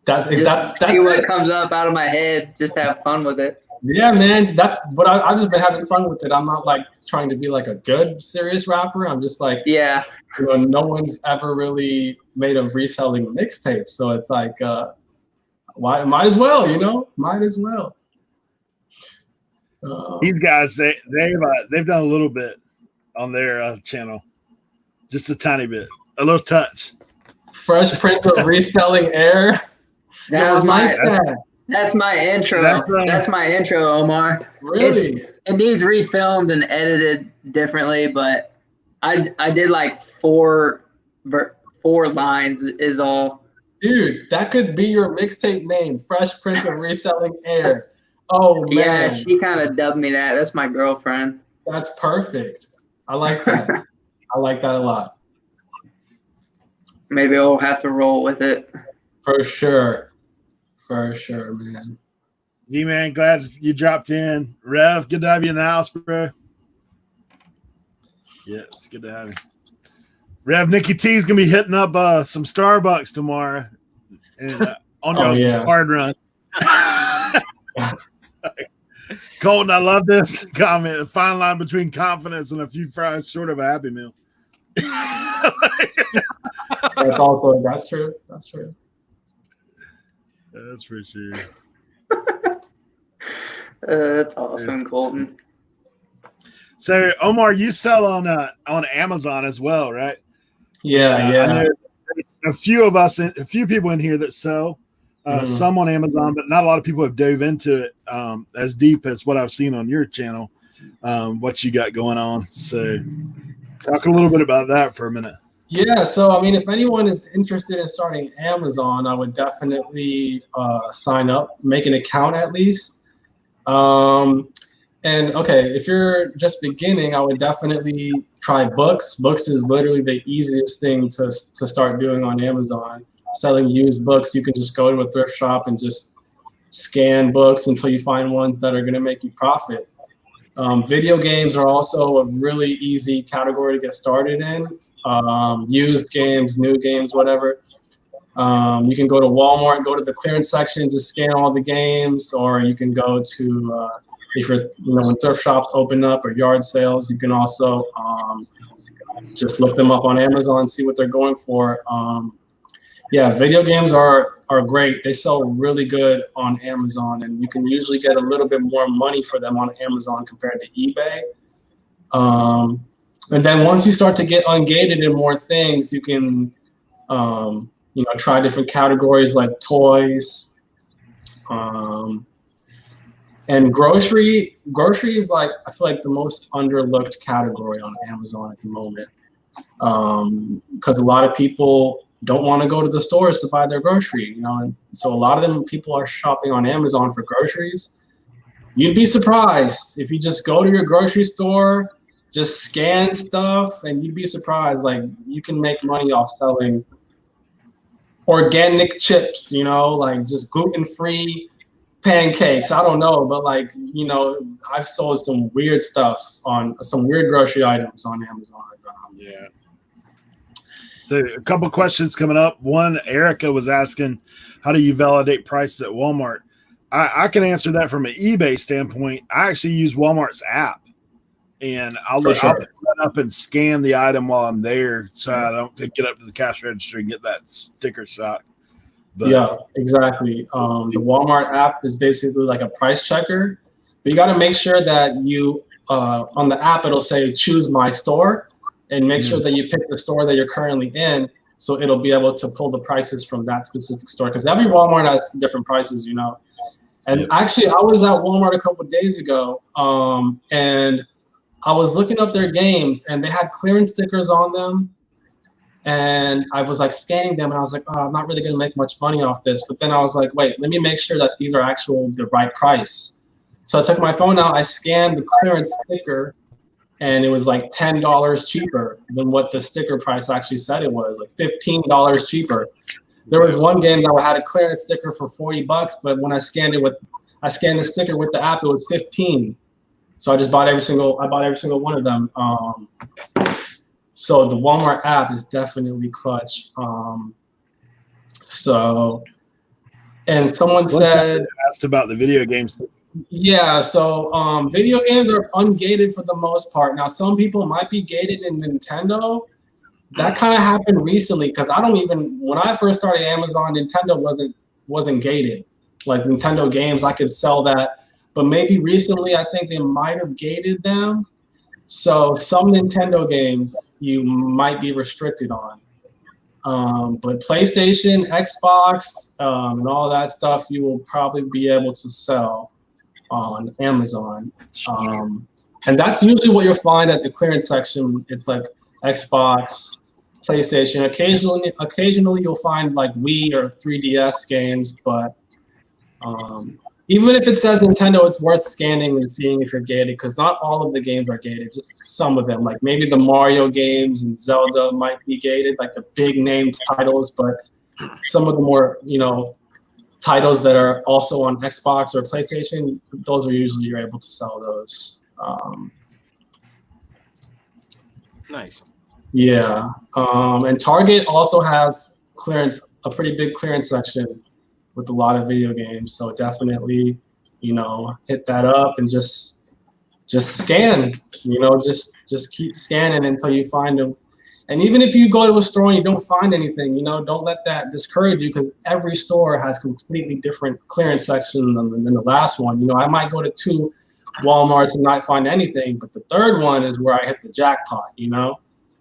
what comes up out of my head. Just have fun with it. Yeah, man. That's what I've just been having fun with it. I'm not like trying to be like a good serious rapper. I'm just like, no one's ever really made a reselling mixtape, so it's like. Might as well, might as well. These guys, they've done a little bit on their channel, just a tiny bit, a little touch. Fresh Prince of Reselling Air. That's my intro. That's my intro, Omar. Really? It needs refilmed and edited differently, but I did like four lines is all. Dude, that could be your mixtape name, Fresh Prince of Reselling Air. Oh, man. Yeah, she kind of dubbed me that. That's my girlfriend. That's perfect. I like that. I like that a lot. Maybe I'll have to roll with it. For sure. For sure, man. D-Man, glad you dropped in. Rev, good to have you in the house, bro. Yeah, it's good to have you. Rev, Nikki T's gonna be hitting up some Starbucks tomorrow, and on your hard run. Colton, I love this comment. A fine line between confidence and a few fries short of a Happy Meal. That's true. That's true. That's for sure. That's awesome, Colton. So, Omar, you sell on Amazon as well, right? Yeah. I know a few people in here that sell. some on Amazon, but not a lot of people have dove into it as deep as what I've seen on your channel. What you got going on? So, talk a little bit about that for a minute. Yeah, so I mean, if anyone is interested in starting Amazon, I would definitely sign up, make an account at least. And okay, if you're just beginning, I would definitely try books. Books is literally the easiest thing to start doing on Amazon. Selling used books, you can just go to a thrift shop and just scan books until you find ones that are going to make you profit. Video games are also a really easy category to get started in. Used games, new games, whatever. You can go to Walmart, go to the clearance section, just scan all the games, or you can go to if you're, when thrift shops open up or yard sales, you can also just look them up on Amazon, see what they're going for. Yeah, video games are great. They sell really good on Amazon, and you can usually get a little bit more money for them on Amazon compared to eBay. And then once you start to get ungated in more things, you can try different categories like toys. And grocery is like, I feel like the most underlooked category on Amazon at the moment. Because a lot of people don't want to go to the stores to buy their grocery, and so a lot of them people are shopping on Amazon for groceries. You'd be surprised if you just go to your grocery store, just scan stuff, and you'd be surprised. Like, you can make money off selling organic chips, like just gluten-free pancakes. I don't know, but I've sold some weird stuff on some weird grocery items on Amazon. Yeah. So a couple questions coming up. One, Erica was asking, how do you validate prices at Walmart? I can answer that from an eBay standpoint. I actually use Walmart's app, and I'll put that up and scan the item while I'm there, so I don't get up to the cash register and get that sticker shock. But, yeah, exactly. The Walmart app is basically like a price checker, but you got to make sure that you on the app it'll say choose my store, and make sure that you pick the store that you're currently in, so it'll be able to pull the prices from that specific store, because every Walmart has different prices, And actually, I was at Walmart a couple of days ago, and I was looking up their games, and they had clearance stickers on them, and I was like scanning them, and I was like, oh, I'm not really going to make much money off this. But then I was like, wait, let me make sure that these are the right price. So I took my phone out, I scanned the clearance sticker, and it was like $10 cheaper than what the sticker price actually said it was, like $15 cheaper. There was one game that had a clearance sticker for $40, but when I scanned the sticker with the app, it was $15. So I just bought every single one of them. So the Walmart app is definitely clutch. And someone asked about the video games. Yeah, so video games are ungated for the most part. Now, some people might be gated in Nintendo. That kind of happened recently, because when I first started Amazon, Nintendo wasn't gated. Like Nintendo games, I could sell that, but maybe recently I think they might have gated them. So some Nintendo games you might be restricted on. But PlayStation, Xbox, and all that stuff, you will probably be able to sell on Amazon. And that's usually what you'll find at the clearance section. It's like Xbox, PlayStation. Occasionally you'll find like Wii or 3DS games, but even if it says Nintendo, it's worth scanning and seeing if you're gated, because not all of the games are gated, just some of them. Like maybe the Mario games and Zelda might be gated, like the big name titles, but some of the more, titles that are also on Xbox or PlayStation, those are usually you're able to sell those. Nice. Yeah. And Target also has a pretty big clearance section with a lot of video games. So definitely, hit that up and just scan, just keep scanning until you find them. And even if you go to a store and you don't find anything, don't let that discourage you, because every store has completely different clearance section than the last one. I might go to 2 Walmarts and not find anything, but the third one is where I hit the jackpot,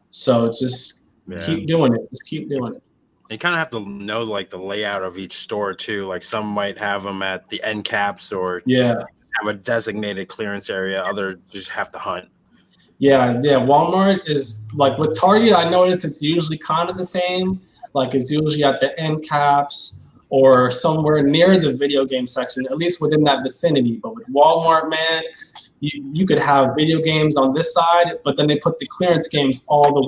So just keep doing it. Just keep doing it. You kind of have to know like the layout of each store too. Like some might have them at the end caps or Yeah. have a designated clearance area. Others just have to hunt. Yeah. Walmart is like with Target. I noticed it's usually kind of the same. Like it's usually at the end caps or somewhere near the video game section, at least within that vicinity. But with Walmart, man, you could have video games on this side, but then they put the clearance games all the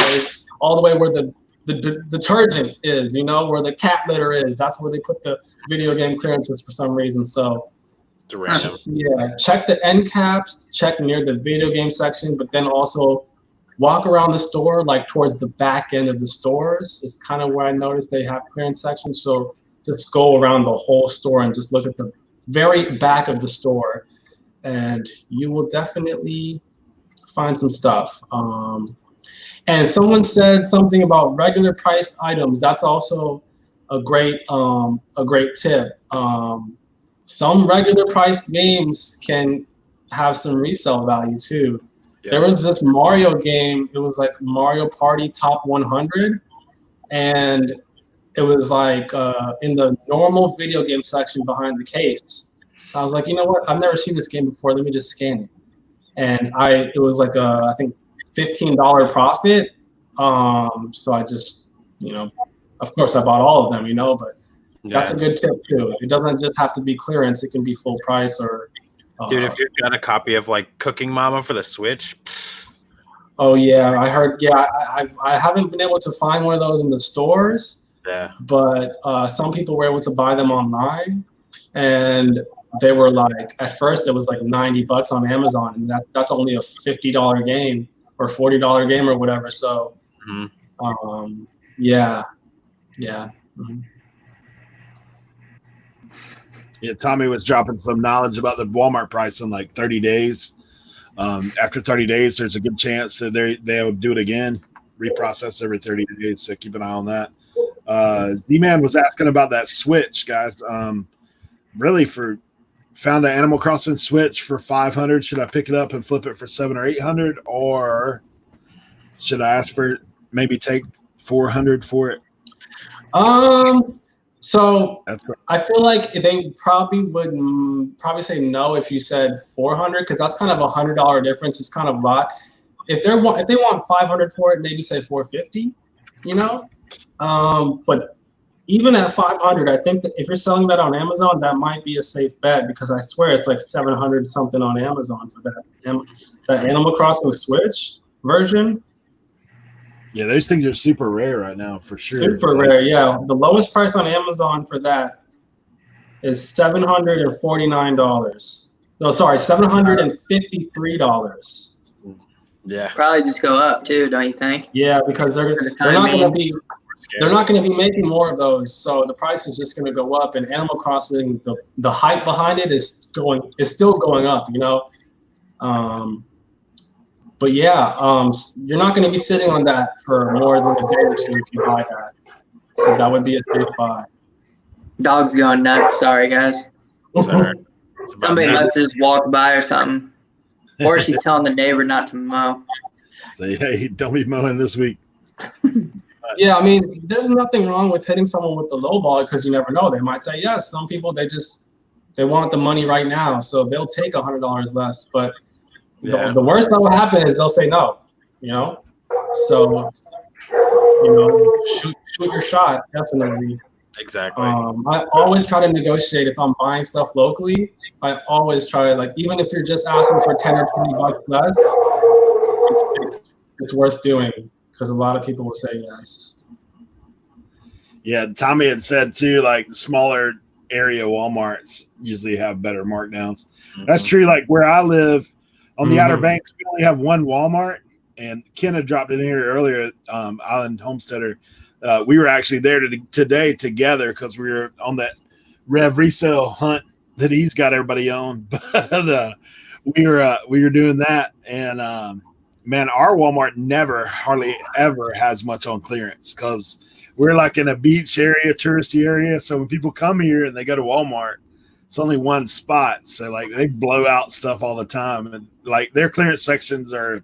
way where the detergent is, you know, where the cat litter is. That's where they put the video game clearances for some reason. So It's random. yeah, check the end caps, check near the video game section, but then also walk around the store, like towards the back end of the stores is kind of where I noticed they have clearance sections. So just go around the whole store and just look at the very back of the store, and you will definitely find some stuff. And someone said something about regular priced items. That's also a great tip. Some regular priced games can have some resale value too. Yeah. There was this Mario game. It was like Mario Party Top 100, and it was like in the normal video game section behind the case. I was like, you know what? I've never seen this game before. Let me just scan it. And it was like I think $15 profit. So I just, you know, of course I bought all of them, you know, but that's a good tip too. It doesn't just have to be clearance. It can be full price or. Dude, if you've got a copy of like Cooking Mama for the Switch. Oh yeah, I heard. Yeah, I haven't been able to find one of those in the stores. Yeah. But some people were able to buy them online, and they were like, at first it was like $90 on Amazon, and that's only a $50 game or $40 game or whatever. So, yeah. Mm-hmm. Yeah, Tommy was dropping some knowledge about the Walmart price in like 30 days. After 30 days, there's a good chance that they'll do it again, reprocess every 30 days. So keep an eye on that. Z-Man was asking about that Switch, guys. Really, found an Animal Crossing Switch for $500. Should I pick it up and flip it for $700 or $800, or should I ask for maybe take $400 for it? So I feel like they probably would say no if you said $400, because that's kind of $100 difference. It's kind of a lot. If they want $500 for it, maybe say $450. You know, but even at $500, I think that if you're selling that on Amazon, that might be a safe bet, because I swear it's like $700 something on Amazon for that Animal Crossing Switch version. Yeah, those things are super rare right now, for sure. Super rare, yeah. The lowest price on Amazon for that is $749. No, sorry, $753. Yeah. Probably just go up too, don't you think? Yeah, because they're not going to be making more of those, so the price is just going to go up. And Animal Crossing, the hype behind it is still going up, you know. But yeah, you're not going to be sitting on that for more than a day or two if you buy that. So that would be a safe buy. Dog's going nuts. Sorry, guys. Somebody must have just walked by or something. Or she's telling the neighbor not to mow. Say, hey, don't be mowing this week. Yeah, I mean, there's nothing wrong with hitting someone with the low ball, because you never know. They might say yes. Some people, they want the money right now, so they'll take $100 less. But the worst that will happen is they'll say no, you know? So, you know, shoot your shot, definitely. Exactly. I always try to negotiate if I'm buying stuff locally. I always try, like, even if you're just asking for $10 or $20 less, it's worth doing, because a lot of people will say yes. Yeah, Tommy had said too, like the smaller area Walmarts usually have better markdowns. Mm-hmm. That's true. Like where I live, on the Outer Banks, we only have one Walmart, and Ken had dropped in here earlier at Island Homesteader. We were actually there today together because we were on that Rev resale hunt that he's got everybody on. But we were doing that, and man, our Walmart hardly ever has much on clearance, because we're like in a beach area, touristy area. So when people come here and they go to Walmart, it's only one spot. So like they blow out stuff all the time, and like their clearance sections are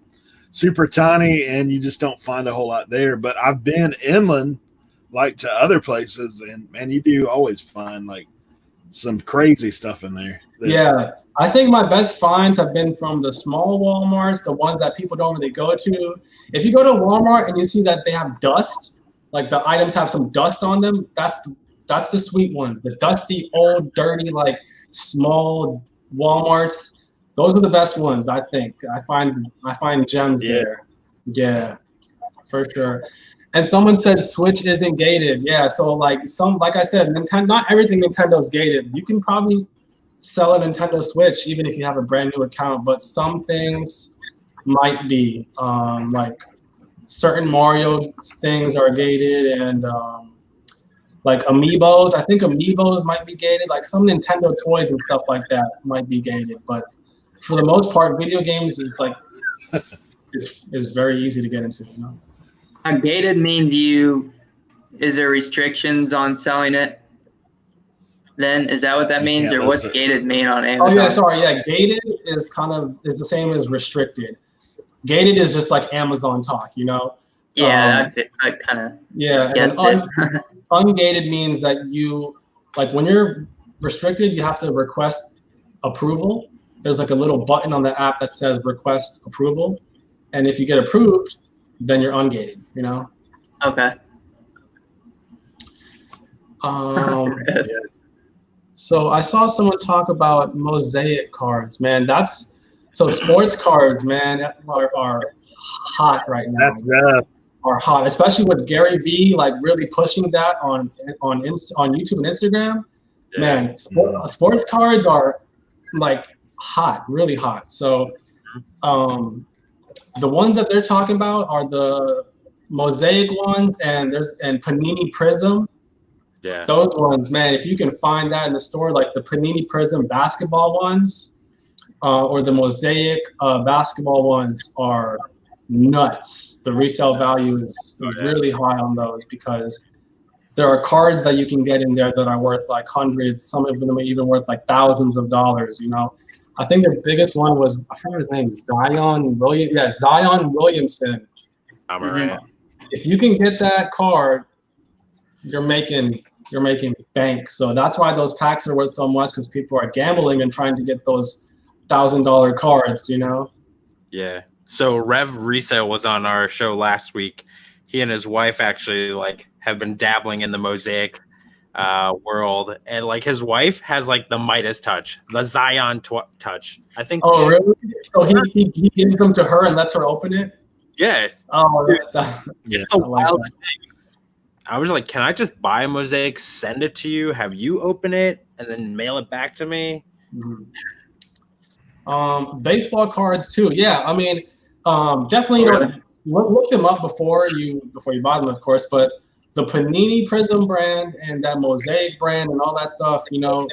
super tiny, and you just don't find a whole lot there. But I've been inland like to other places, and man, you do always find like some crazy stuff in there. Yeah, I think my best finds have been from the small Walmarts, the ones that people don't really go to. If you go to Walmart and you see that they have dust, like the items have some dust on them, that's the sweet ones. The dusty, old, dirty, like small Walmarts, those are the best ones, I think. I find gems there. Yeah, for sure. And someone said Switch isn't gated. Yeah, so like I said, Nintendo, not everything Nintendo's gated. You can probably sell a Nintendo Switch even if you have a brand new account, but some things might be. Like certain Mario things are gated, and like Amiibos. I think Amiibos might be gated. Like some Nintendo toys and stuff like that might be gated, but for the most part, video games is like it's very easy to get into. You know? Gated means is there restrictions on selling it? Then is that what that means, or what's gated mean on Amazon? Oh yeah, sorry, yeah. Gated is the same as restricted. Gated is just like Amazon talk, you know. Yeah, I kind of and ungated means that you like when you're restricted, you have to request approval. There's like a little button on the app that says request approval, and if you get approved, then you're ungated. You know. Okay. So I saw someone talk about mosaic cards, man. So sports cards, man, are hot right now. That's rough. Are hot, especially with Gary Vee like really pushing that on YouTube and Instagram. Yeah. Man, sports cards are like hot, really hot. So the ones that they're talking about are the mosaic ones, and Panini Prism. Yeah. Those ones, man, if you can find that in the store, like the Panini Prism basketball ones or the Mosaic basketball ones are nuts. The resale value is really high on those because there are cards that you can get in there that are worth like hundreds. Some of them are even worth like thousands of dollars, you know. I think the biggest one was, I forget his name, Zion Williamson. If you can get that card, you're making bank. So that's why those packs are worth so much, because people are gambling and trying to get those $1,000 cards, you know? Yeah. So Rev Resale was on our show last week. He and his wife actually like have been dabbling in the mosaic world, and like his wife has like the Midas touch, the Zion touch. I think. Oh, really? So he gives them to her and lets her open it? Yeah. Oh, it's the wild thing. I was like, can I just buy a mosaic, send it to you, have you open it, and then mail it back to me? Mm-hmm. Baseball cards too. Yeah, I mean, definitely look them up before you buy them, of course. But the Panini Prism brand and that Mosaic brand and all that stuff, you know,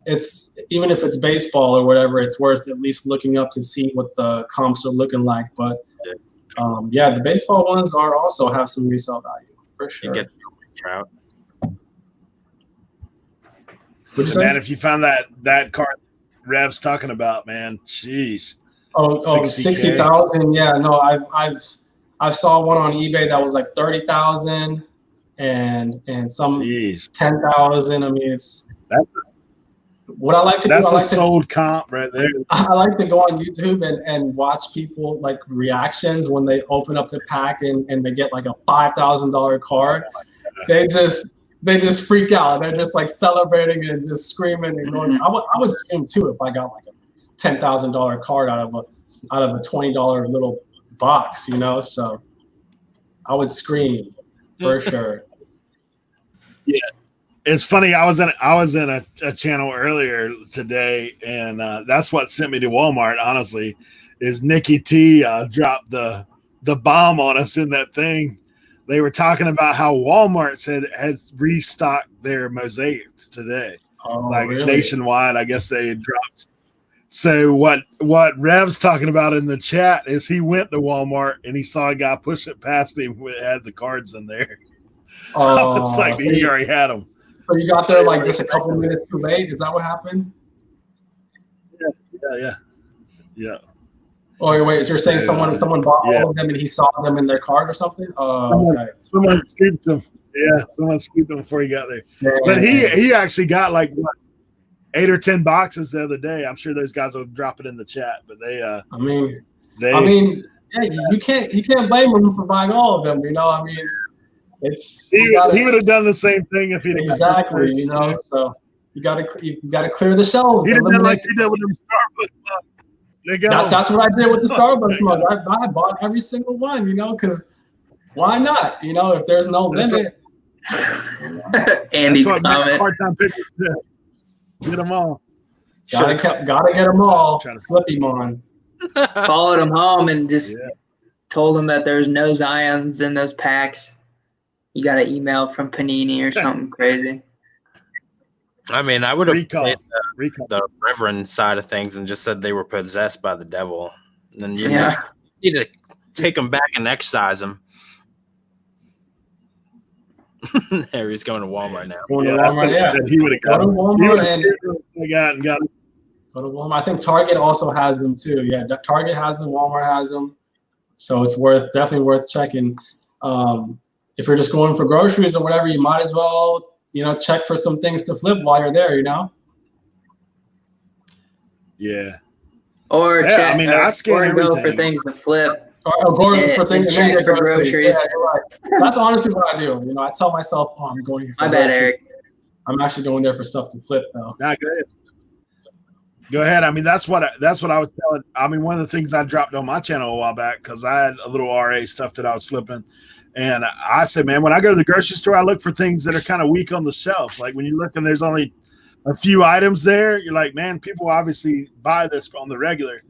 it's even if it's baseball or whatever, it's worth at least looking up to see what the comps are looking like. But yeah, the baseball ones also have some resale value. For sure. You get trout. Man, if you found that card Rev's talking about, man, jeez. Oh, 60,000. Yeah, no, I've saw one on eBay that was like 30,000 and some 10,000. I mean, that's what I like to do. That's a sold comp right there. I like to go on YouTube and watch people like reactions when they open up the pack and they get like a $5,000 card. They just freak out. They're just like celebrating and just screaming and going. I would scream too if I got like a $10,000 card out of a $20 little box, you know. So I would scream for sure. Yeah. It's funny. I was in a channel earlier today, and that's what sent me to Walmart. Honestly, is Nikki T dropped the bomb on us in that thing. They were talking about how Walmart has restocked their mosaics today, really? Nationwide. I guess they had dropped. So what Rev's talking about in the chat is he went to Walmart and he saw a guy push it past him who had the cards in there. It's like he already had them. So you got there like just a couple minutes too late? Is that what happened? Yeah. Oh, wait, so you're saying someone bought all of them and he saw them in their card or something? Oh, okay. Someone scooped them. Yeah, someone scooped him before he got there. Yeah. But he actually got like what, 8 or 10 boxes the other day. I'm sure those guys will drop it in the chat. But they, I mean, yeah, you can't blame him for buying all of them. You know, I mean, it's he would have done the same thing if he exactly. You know, so you gotta clear the shelves. He did like he did with them Starbucks mugs. That's what I did with the Starbucks mug. I bought every single one. You know, because why not? You know, if there's no limit. Andy's comment. Part-time pickers get them all. Gotta get them all. Flip him on. Followed him home and just told him that there's no Zions in those packs. You got an email from Panini or something crazy. I mean, I would have played the Reverend side of things and just said they were possessed by the devil. And then you need to take them back and exercise them. There he's going to Walmart now. Going to Walmart, he would have go to Walmart and got it. Go to Walmart. I think Target also has them too. Yeah, Target has them. Walmart has them. So it's definitely worth checking. If you're just going for groceries or whatever, you might as well, you know, check for some things to flip while you're there. You know. Yeah. Or check. I mean, I scan everything. Go for things to flip. Or go for things to check for groceries. Yeah, you're right. That's honestly what I do. You know, I tell myself, "Oh, I'm going here for groceries." My bad, Eric. I'm actually going there for stuff to flip, though. Nah, go ahead. Go ahead. I mean, that's what I was telling. I mean, one of the things I dropped on my channel a while back because I had a little RA stuff that I was flipping, and I said, man, when I go to the grocery store, I look for things that are kind of weak on the shelf. Like when you look and there's only a few items there, you're like, man, people obviously buy this on the regular,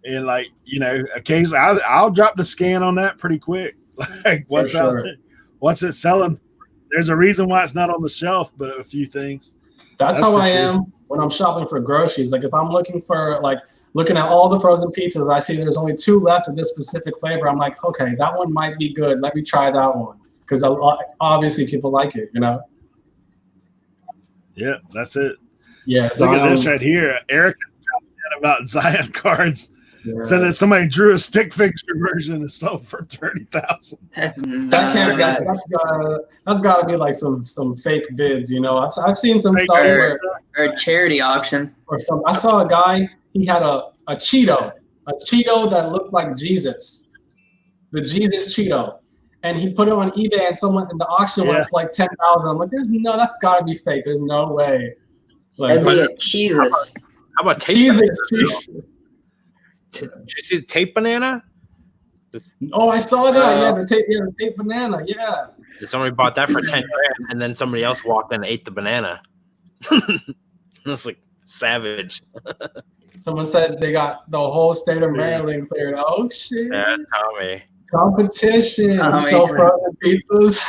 and like, you know, occasionally I'll drop the scan on that pretty quick. Like what's it selling? There's a reason why it's not on the shelf, but a few things. That's how I am when I'm shopping for groceries. Like if I'm looking at all the frozen pizzas, I see there's only 2 left of this specific flavor. I'm like, okay, that one might be good. Let me try that one because obviously people like it, you know. Yeah, that's it. Yeah. Look at this right here. Eric about Zion cards. Yeah. Said that somebody drew a stick figure version and sold for $30,000. That's got to be like some fake bids, you know. I've seen some stuff or a charity auction or some. I saw a guy. He had a Cheeto that looked like Jesus, the Jesus Cheeto, and he put it on eBay and someone in the auction was like $10,000. I'm like, that's got to be fake. There's no way. Like, that'd be a Jesus. How about Jesus? Did you see the tape banana? Oh, I saw that. The tape banana. Yeah. Somebody bought that for $10,000, and then somebody else walked in and ate the banana. It's like savage. Someone said they got the whole state of Maryland cleared. Oh shit! Yeah, Tommy. Competition. Sell frozen pizzas.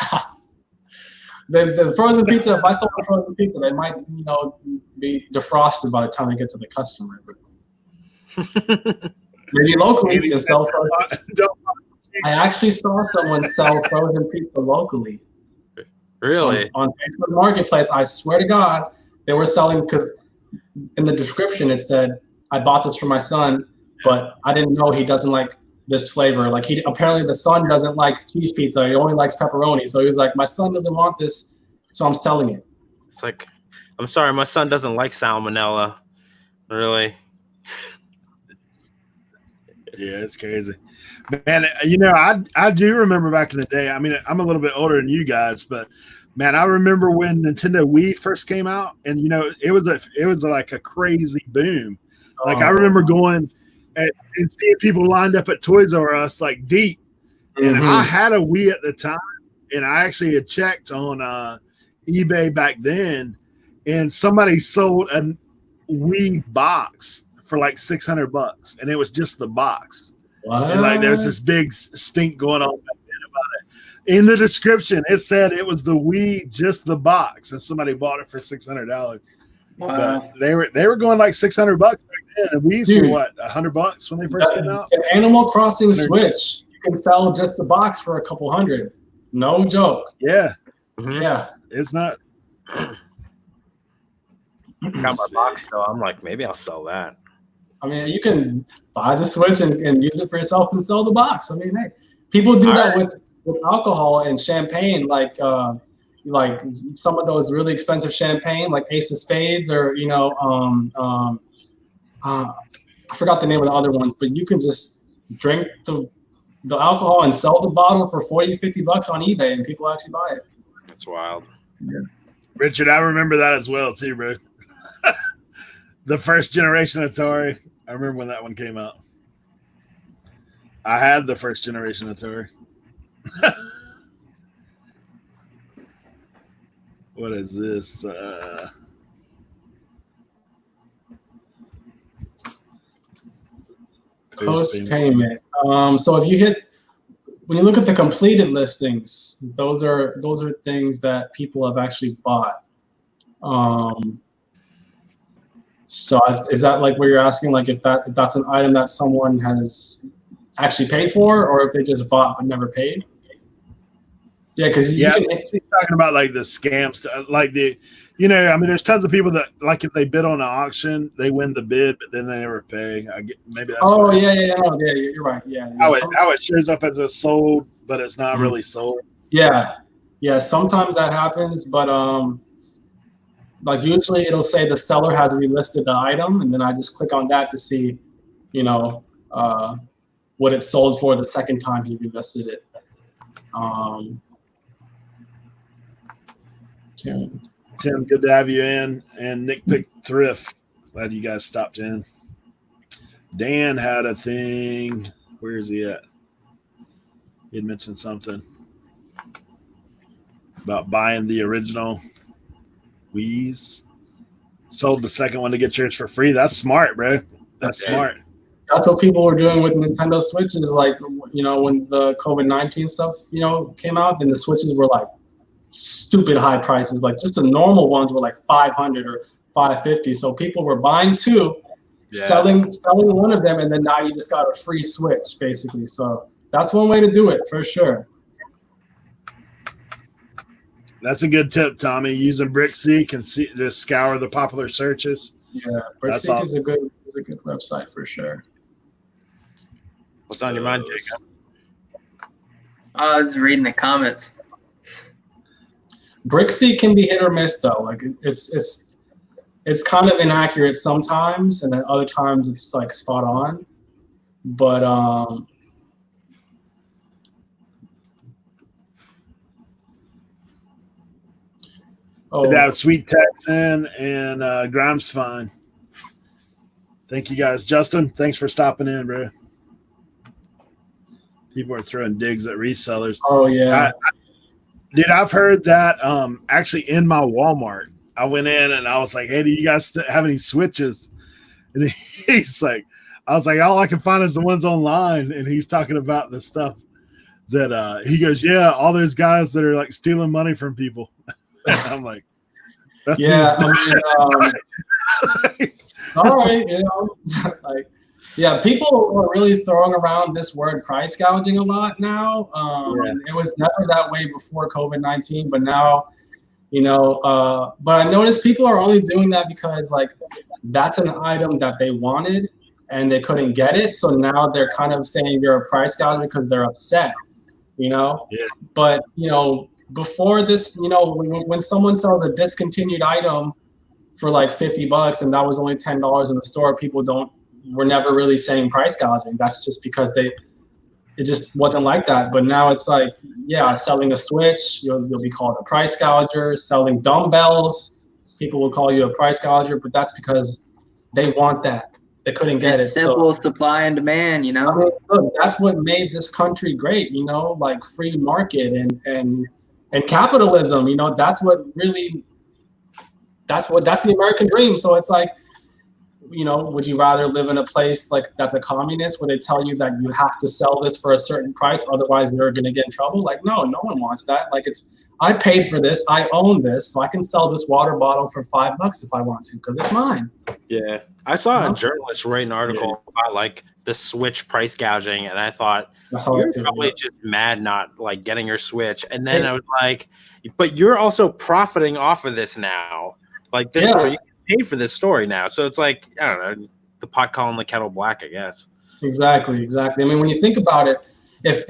The frozen pizza. If I sold a frozen pizza, they might, you know, be defrosted by the time they get to the customer. Maybe locally you can sell frozen. I actually saw someone sell frozen pizza locally. Really? On Facebook Marketplace, I swear to God, they were selling, because in the description it said, I bought this for my son, but I didn't know he doesn't like this flavor. Like apparently the son doesn't like cheese pizza. He only likes pepperoni. So he was like, my son doesn't want this, so I'm selling it. It's like, I'm sorry, my son doesn't like salmonella. Really? Yeah, it's crazy. Man, you know, I do remember back in the day. I mean, I'm a little bit older than you guys, but man, I remember when Nintendo Wii first came out, and you know, it was like a crazy boom. Like I remember going and seeing people lined up at Toys R Us like deep, and I had a Wii at the time, and I actually had checked on eBay back then, and somebody sold a Wii box for like $600, and it was just the box. Wow. And like there's this big stink going on back then about it. In the description, it said it was the Wii, just the box, and somebody bought it for $600. Wow. But they were going like $600 back then, and Wii's were what, $100 when they first came out. The Animal Crossing Switch, you can sell just the box for a couple hundred. No joke. Yeah. Yeah. It's not. Got my box though. I'm like, maybe I'll sell that. I mean, you can buy the Switch and use it for yourself and sell the box. I mean, hey, people do that with with alcohol and champagne, like some of those really expensive champagne, like Ace of Spades, or I forgot the name of the other ones, but you can just drink the alcohol and sell the bottle for $40-$50 on eBay, and people actually buy it. That's wild. Yeah. Richard, I remember that as well too, bro. The first generation Atari. I remember when that one came out. I had the first generation Atari. What is this? Post payment. So if you when you look at the completed listings, those are things that people have actually bought. So is that like what you're asking? Like if that's an item that someone has actually paid for, or if they just bought but never paid? Yeah, because he's talking about like the scams, like there's tons of people that like if they bid on an auction, they win the bid, but then they never pay. Maybe that's. Oh yeah, you're right. Yeah. How it shows up as a sold, but it's not really sold. Yeah. Sometimes that happens, but like usually it'll say the seller has relisted the item, and then I just click on that to see, what it sold for the second time he relisted it. Tim, good to have you in. And Nick picked Thrift. Glad you guys stopped in. Dan had a thing. Where is he at? He had mentioned something about buying the original Wii's. Sold the second one to get yours for free. That's smart, bro. That's smart. That's what people were doing with Nintendo Switches. Like, when the COVID-19 stuff, came out, then the Switches were like stupid high prices. Like just the normal ones were like $500 or $550. So people were buying two, selling one of them, and then now you just got a free Switch, basically. So that's one way to do it for sure. That's a good tip, Tommy. Using BrickSeek and just scour the popular searches. Yeah, BrickSeek is a good website for sure. What's on your mind, Jacob? I was reading the comments. BrickSeek can be hit or miss though. Like it's kind of inaccurate sometimes, and then other times it's like spot on. But that Sweet Tex in and Grimes fine. Thank you guys. Justin, thanks for stopping in, bro. People are throwing digs at resellers. Oh yeah. Dude, I've heard that actually in my Walmart. I went in and I was like, hey, do you guys have any switches? And he's like, I was like, all I can find is the ones online. And he's talking about the stuff that he goes, yeah, all those guys that are like stealing money from people. And I'm like, that's me. Sorry, like, yeah, people are really throwing around this word price gouging a lot now. It was never that way before COVID-19, but now, but I noticed people are only doing that because like that's an item that they wanted and they couldn't get it. So now they're kind of saying you're a price gouger because they're upset, Yeah. But, before this, when someone sells a discontinued item for like $50 and that was only $10 in the store, people were never really saying price gouging. That's just because it just wasn't like that. But now it's like, selling a Switch, you'll be called a price gouger. Selling dumbbells, people will call you a price gouger, but that's because they want that. They couldn't get it. Simple supply and demand, I mean, look, that's what made this country great, like free market and capitalism, that's what really, that's the American dream. So it's like, would you rather live in a place like that's a communist where they tell you that you have to sell this for a certain price, otherwise you're going to get in trouble? Like, no one wants that. Like I paid for this, I own this, so I can sell this water bottle for $5 if I want to, because it's mine. Yeah. I saw a journalist write an article about like the Switch price gouging, and I thought you're probably just mad not like getting your Switch. And then I was like, but you're also profiting off of this now. Like this story, you can pay for this story now. So it's like, I don't know, the pot calling the kettle black, I guess. Exactly. I mean, when you think about it, if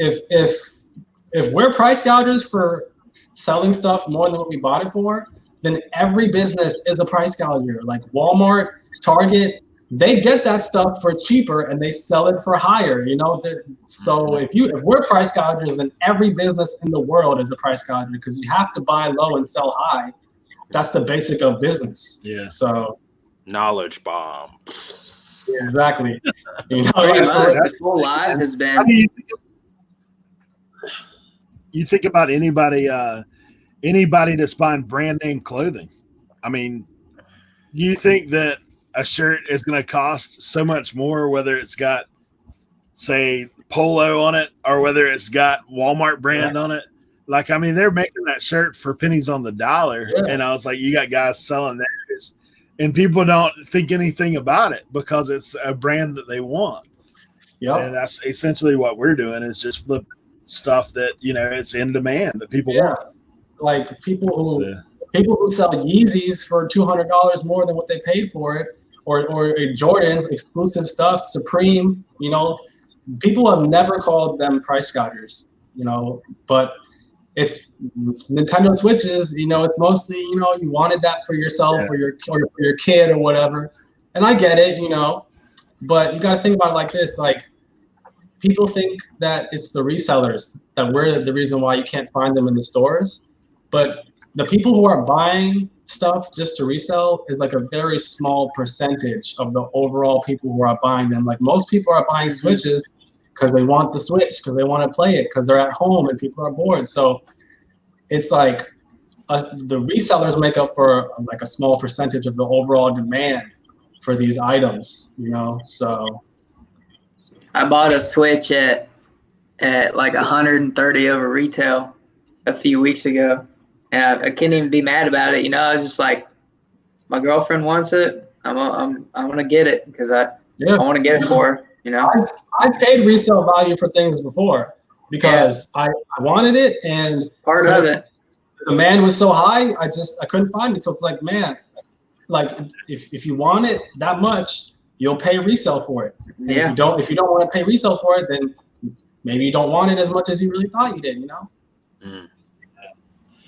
if we're price gougers for selling stuff more than what we bought it for, then every business is a price gouger. Like Walmart, Target, they get that stuff for cheaper and they sell it for higher. So if we're price gougers, then every business in the world is a price gouger because you have to buy low and sell high. That's the basic of business. Yeah. So knowledge bomb. Exactly. This whole life has been. I mean, you think about anybody that's buying brand name clothing. I mean, you think that a shirt is going to cost so much more, whether it's got, say, Polo on it or whether it's got Walmart brand on it? Like, I mean, they're making that shirt for pennies on the dollar. Yeah. And I was like, you got guys selling theirs. And people don't think anything about it because it's a brand that they want. Yeah. And that's essentially what we're doing is just flipping stuff that, it's in demand that people want. Like people who sell Yeezys for $200 more than what they paid for it, or Jordans, exclusive stuff, Supreme, people have never called them price gougers, but it's Nintendo Switches, it's mostly, you wanted that for yourself or your kid or whatever. And I get it, but you got to think about it like this, like people think that it's the resellers that we're the reason why you can't find them in the stores. But the people who are buying stuff just to resell is like a very small percentage of the overall people who are buying them. Like most people are buying Switches because they want the Switch, because they want to play it, because they're at home and people are bored. So it's like the resellers make up for like a small percentage of the overall demand for these items, so. I bought a Switch at like 130 over retail a few weeks ago. And I can't even be mad about it. I was just like, my girlfriend wants it. I'm gonna get it because I want to get it for her. I've paid resale value for things before because I wanted it and part of it. The demand was so high, I couldn't find it. So it's like, man, like if you want it that much, you'll pay resale for it. And if you don't want to pay resale for it, then maybe you don't want it as much as you really thought you did.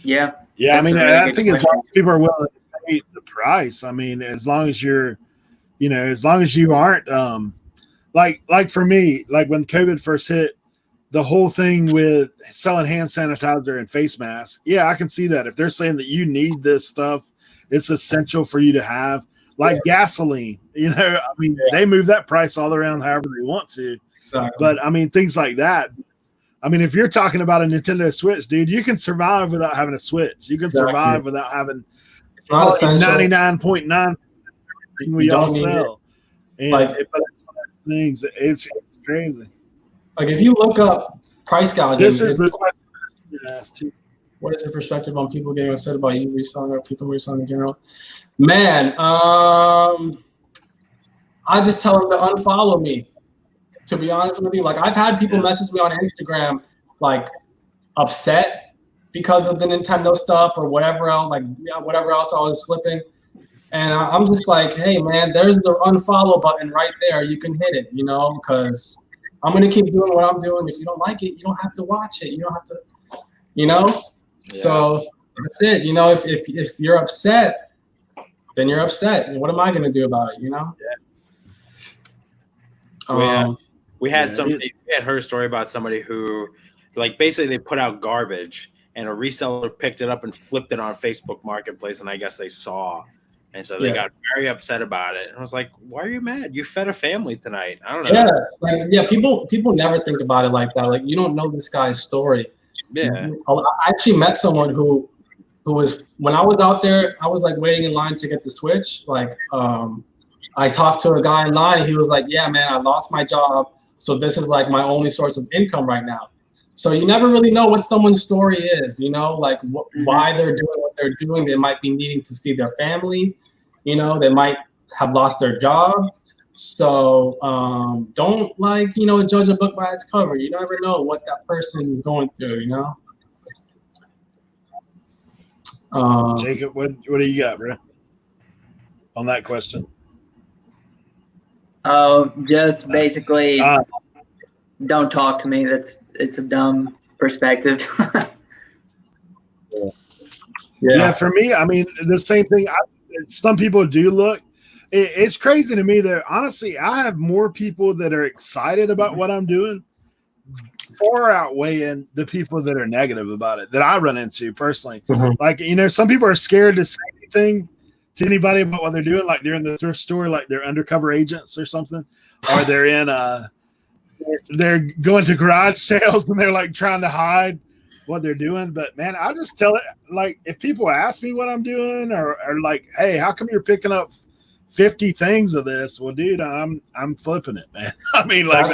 Yeah. Yeah, I mean, I think as long as people are willing to pay the price, I mean, as long as you're, as long as you aren't, like for me, like when COVID first hit, the whole thing with selling hand sanitizer and face masks, I can see that. If they're saying that you need this stuff, it's essential for you to have, like gasoline, I mean, they move that price all around however they want to. Exactly. But I mean, things like that. I mean, if you're talking about a Nintendo Switch, dude, you can survive without having a Switch. You can survive without having 99.9% we all sell. And like things, it's crazy. Like if you look up price gouging, this is the question. What is your perspective on people getting upset about you reselling or people reselling in general? Man, I just tell them to unfollow me. To be honest with you, like I've had people message me on Instagram, like upset because of the Nintendo stuff or whatever else, whatever else I was flipping. And I'm just like, hey man, there's the unfollow button right there. You can hit it, because I'm going to keep doing what I'm doing. If you don't like it, you don't have to watch it. You don't have to, So that's it. If you're upset, then you're upset. And what am I going to do about it, We had her story about somebody who, like, basically they put out garbage and a reseller picked it up and flipped it on Facebook Marketplace, and I guess they saw, and so they got very upset about it. And I was like, "Why are you mad? You fed a family tonight." I don't know. People never think about it like that. Like you don't know this guy's story. Yeah, I actually met someone who was, when I was out there, I was like waiting in line to get the Switch. Like I talked to a guy in line and he was like, "Yeah, man, I lost my job. So this is like my only source of income right now." So you never really know what someone's story is, like why they're doing what they're doing. They might be needing to feed their family, they might have lost their job. So don't judge a book by its cover. You never know what that person is going through, Jacob, what do you got, bro, on that question? Just basically don't talk to me. It's a dumb perspective. Yeah, for me, I mean, the same thing. Some people do look. It's crazy to me that honestly, I have more people that are excited about what I'm doing, far outweighing the people that are negative about it that I run into personally. Like, you know, some people are scared to say anything to anybody about what they're doing. Like they're in the thrift store, like they're undercover agents or something, or they're in they're going to garage sales and they're like trying to hide what they're doing. But man, I just tell it, like, if people ask me what I'm doing or like, hey, how come you're picking up 50 things of this? Well, dude, I'm flipping it, man. I mean, like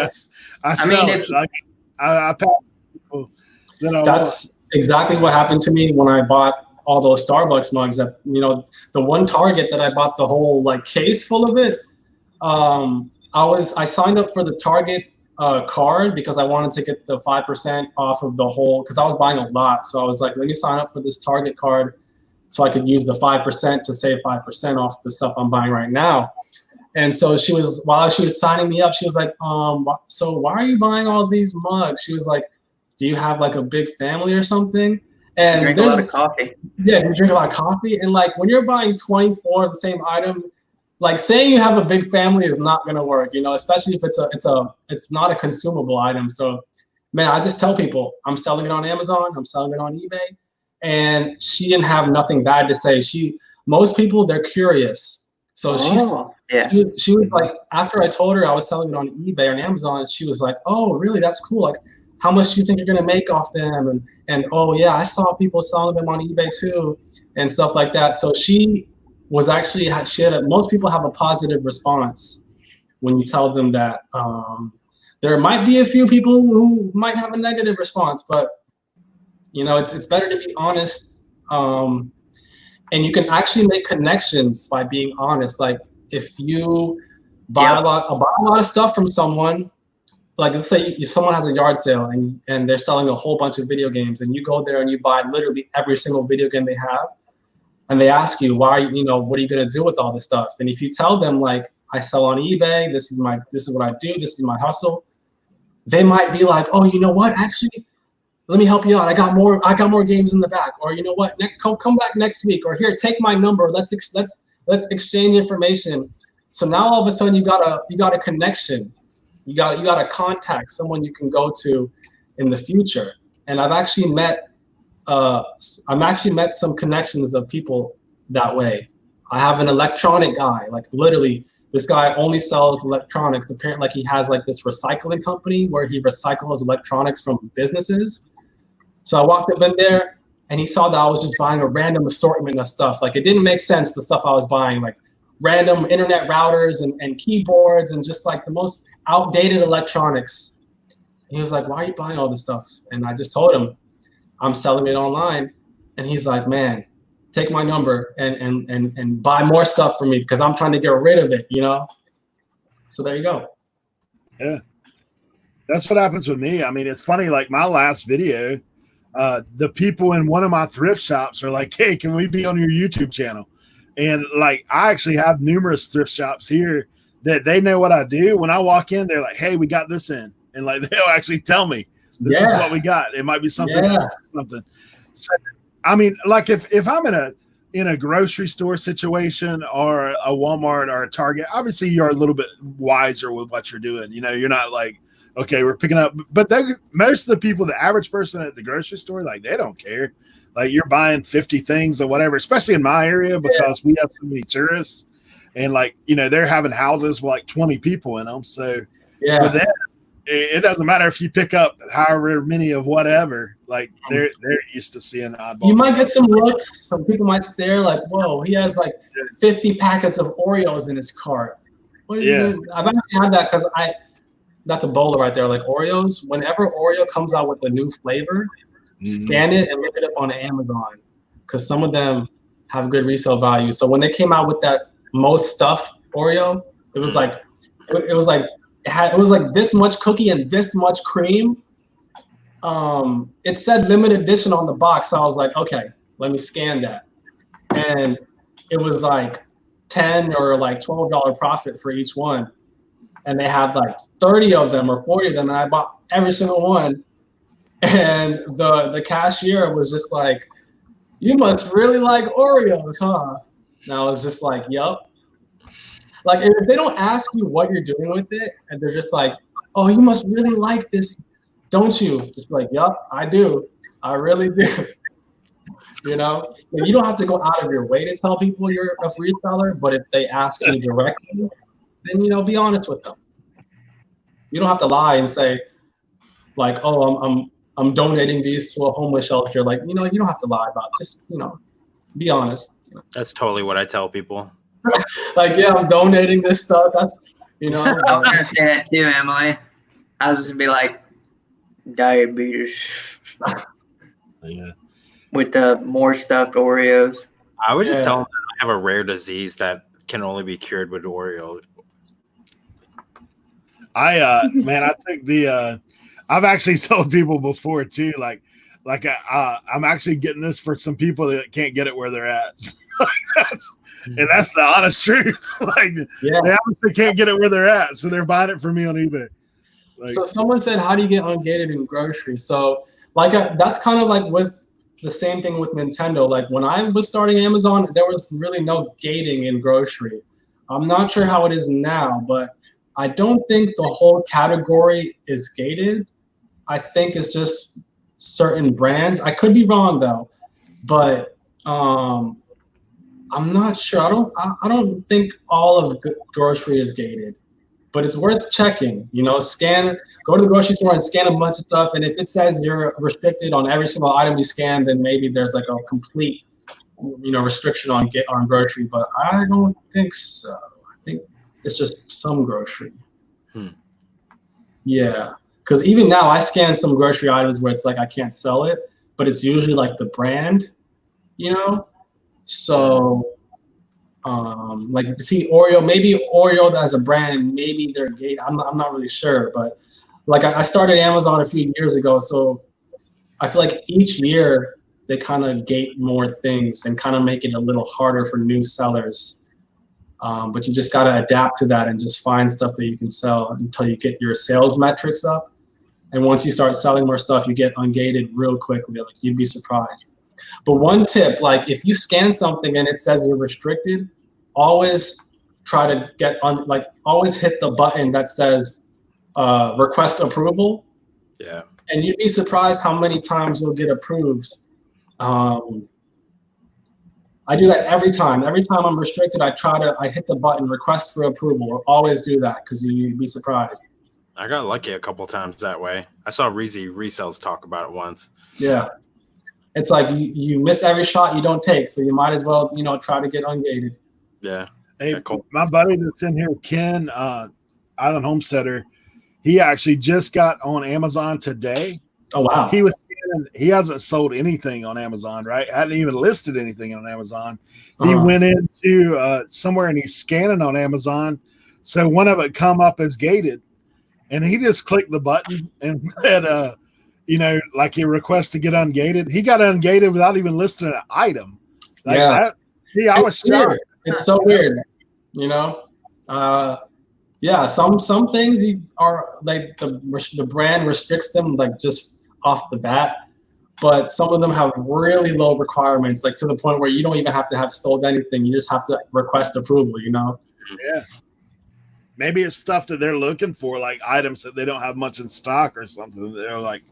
I sell it. Like I pass people that I That's want. exactly what happened to me when I bought all those Starbucks mugs. That, you know, the one Target that I bought the whole like case full of it. I signed up for the Target card because I wanted to get the 5% off of the whole, because I was buying a lot. So I was like, let me sign up for this Target card so I could use the 5% to save 5% off the stuff I'm buying right now. And so while she was signing me up, she was like, so why are you buying all these mugs? She was like, do you have like a big family or something? And drink a lot of coffee. Yeah, you drink a lot of coffee. And like when you're buying 24 of the same item, like saying you have a big family is not gonna work, you know, especially if it's not a consumable item. So man, I just tell people I'm selling it on Amazon, I'm selling it on eBay. And she didn't have nothing bad to say. Most people, they're curious. So she was like, after I told her I was selling it on eBay or on Amazon, she was like, oh, really? That's cool. Like, how much do you think you're gonna make off them? And oh yeah, I saw people selling them on eBay too, and stuff like that. So she was actually most people have a positive response when you tell them that. There might be a few people who might have a negative response, but you know, it's better to be honest. And you can actually make connections by being honest. Like if you buy a lot of stuff from someone, like let's say someone has a yard sale and they're selling a whole bunch of video games, and you go there and you buy literally every single video game they have, and they ask you, what are you gonna do with all this stuff? And if you tell them like, I sell on eBay, this is what I do, this is my hustle, they might be like, oh, you know what, actually, let me help you out. I got more games in the back. Or you know what, come back next week. Or here, take my number. Let's exchange information. So now all of a sudden you got a connection. You got a contact, someone you can go to in the future. And I've actually met some connections of people that way. I have an electronic guy, like literally this guy only sells electronics. Apparently like he has like this recycling company where he recycles electronics from businesses. So I walked up in there and he saw that I was just buying a random assortment of stuff. Like it didn't make sense, the stuff I was buying, like random internet routers and keyboards and just like the most outdated electronics. And he was like, why are you buying all this stuff? And I just told him, I'm selling it online. And he's like, man, take my number and buy more stuff for me because I'm trying to get rid of it, you know? So there you go. Yeah. That's what happens with me. I mean, it's funny, like my last video, the people in one of my thrift shops are like, hey, can we be on your YouTube channel? And like, I actually have numerous thrift shops here that they know what I do. When I walk in, they're like, hey, we got this in. And like, they'll actually tell me this is what we got. It might be something. So, I mean, like if I'm in a grocery store situation or a Walmart or a Target, obviously you're a little bit wiser with what you're doing. You know, you're not like, okay, we're picking up, but most of the people, the average person at the grocery store, like they don't care. Like you're buying 50 things or whatever, especially in my area because we have so many tourists and like, you know, they're having houses with like 20 people in them. So for them, it doesn't matter if you pick up however many of whatever, like they're used to seeing oddballs. You might get some looks. Some people might stare like, whoa, he has like 50 packets of Oreos in his cart. What is he doing? I've actually had that because that's a bowler right there. Like Oreos, whenever Oreo comes out with a new flavor, scan it and look it up on Amazon because some of them have good resale value. So when they came out with that most stuff Oreo, it was like this much cookie and this much cream. It said limited edition on the box. So I was like, okay, let me scan that. And it was like $10 or like $12 profit for each one. And they had like 30 of them or 40 of them. And I bought every single one. And the cashier was just like, "You must really like Oreos, huh?" And I was just like, "Yup." Like, if they don't ask you what you're doing with it, and they're just like, "Oh, you must really like this, don't you?" Just be like, "Yup, I do. I really do." You know, and you don't have to go out of your way to tell people you're a reseller, but if they ask you directly, then, you know, be honest with them. You don't have to lie and say, like, "Oh, I'm donating these to a homeless shelter." Like, you know, you don't have to lie about it. Just, you know, be honest. That's totally what I tell people. Like, yeah, I'm donating this stuff. That's, you know. I was gonna say that too, Emily. I was just gonna be like, diabetes Yeah. with the more stuffed Oreos. I would just Yeah. tell them that I have a rare disease that can only be cured with Oreo. Man, I think I've actually told people before too, like I'm actually getting this for some people that can't get it where they're at. That's the honest truth. Like, Yeah. they obviously can't get it where they're at, so they're buying it from me on eBay. Like, So someone said, "How do you get ungated in groceries?" So, like, that's kind of like with the same thing with Nintendo. Like, when I was starting Amazon, there was really no gating in grocery. I'm not sure how it is now, but I don't think the whole category is gated. I think it's just certain brands. I could be wrong though, but I'm not sure. I don't think all of grocery is gated, but it's worth checking. You know, go to the grocery store and scan a bunch of stuff, and if it says you're restricted on every single item you scan, then maybe there's like a complete, you know, restriction on grocery. But I don't think so. I think it's just some grocery. Yeah, because even now I scan some grocery items where it's like I can't sell it, but it's usually like the brand, you know. So, like, see Oreo, maybe Oreo as a brand, maybe they're gated. I'm not really sure, but like I started Amazon a few years ago, so I feel like each year they kind of gate more things and kind of make it a little harder for new sellers. But you just got to adapt to that and just find stuff that you can sell until you get your sales metrics up. And once you start selling more stuff, you get ungated real quickly. Like, you'd be surprised. But one tip, like, if you scan something and it says you're restricted, always try to always hit the button that says request approval. Yeah. And you'd be surprised how many times you'll get approved. I do that every time. Every time I'm restricted, I hit the button, request for approval. Always do that because you'd be surprised. I got lucky a couple times that way. I saw Resells talk about it once. Yeah. It's like you miss every shot you don't take, so you might as well, you know, try to get ungated. Yeah. hey, Yeah, cool. my buddy that's in here, Ken, Island Homesteader, he actually just got on Amazon today. Oh, wow. He hasn't sold anything on Amazon, right? Hadn't even listed anything on Amazon. He went into somewhere and he's scanning on Amazon. So one of it come up as gated, and he just clicked the button and said, you know, like he requests to get ungated. He got ungated without even listing an item. Like that. Yeah, I was shocked. It's so weird, you know? Yeah, some things are like the brand restricts them like just off the bat, but some of them have really low requirements, like to the point where you don't even have to have sold anything. You just have to request approval, you know? Yeah. Maybe it's stuff that they're looking for, like items that they don't have much in stock or something. They're like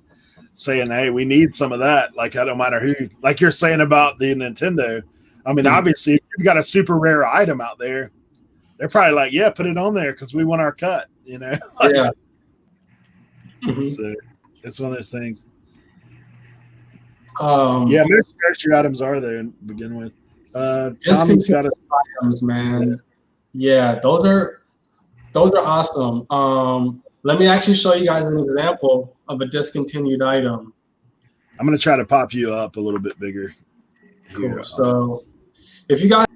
saying, hey, we need some of that. Like, I don't matter who, like you're saying about the Nintendo. I mean, obviously, if you've got a super rare item out there, they're probably like, yeah, put it on there because we want our cut, you know? Like, Yeah. So it's one of those things. Yeah, most grocery items are there to begin with. Tommy's got items, man. Yeah, those are awesome. Let me actually show you guys an example of a discontinued item. I'm gonna try to pop you up a little bit bigger. Cool. Here. So, if you guys,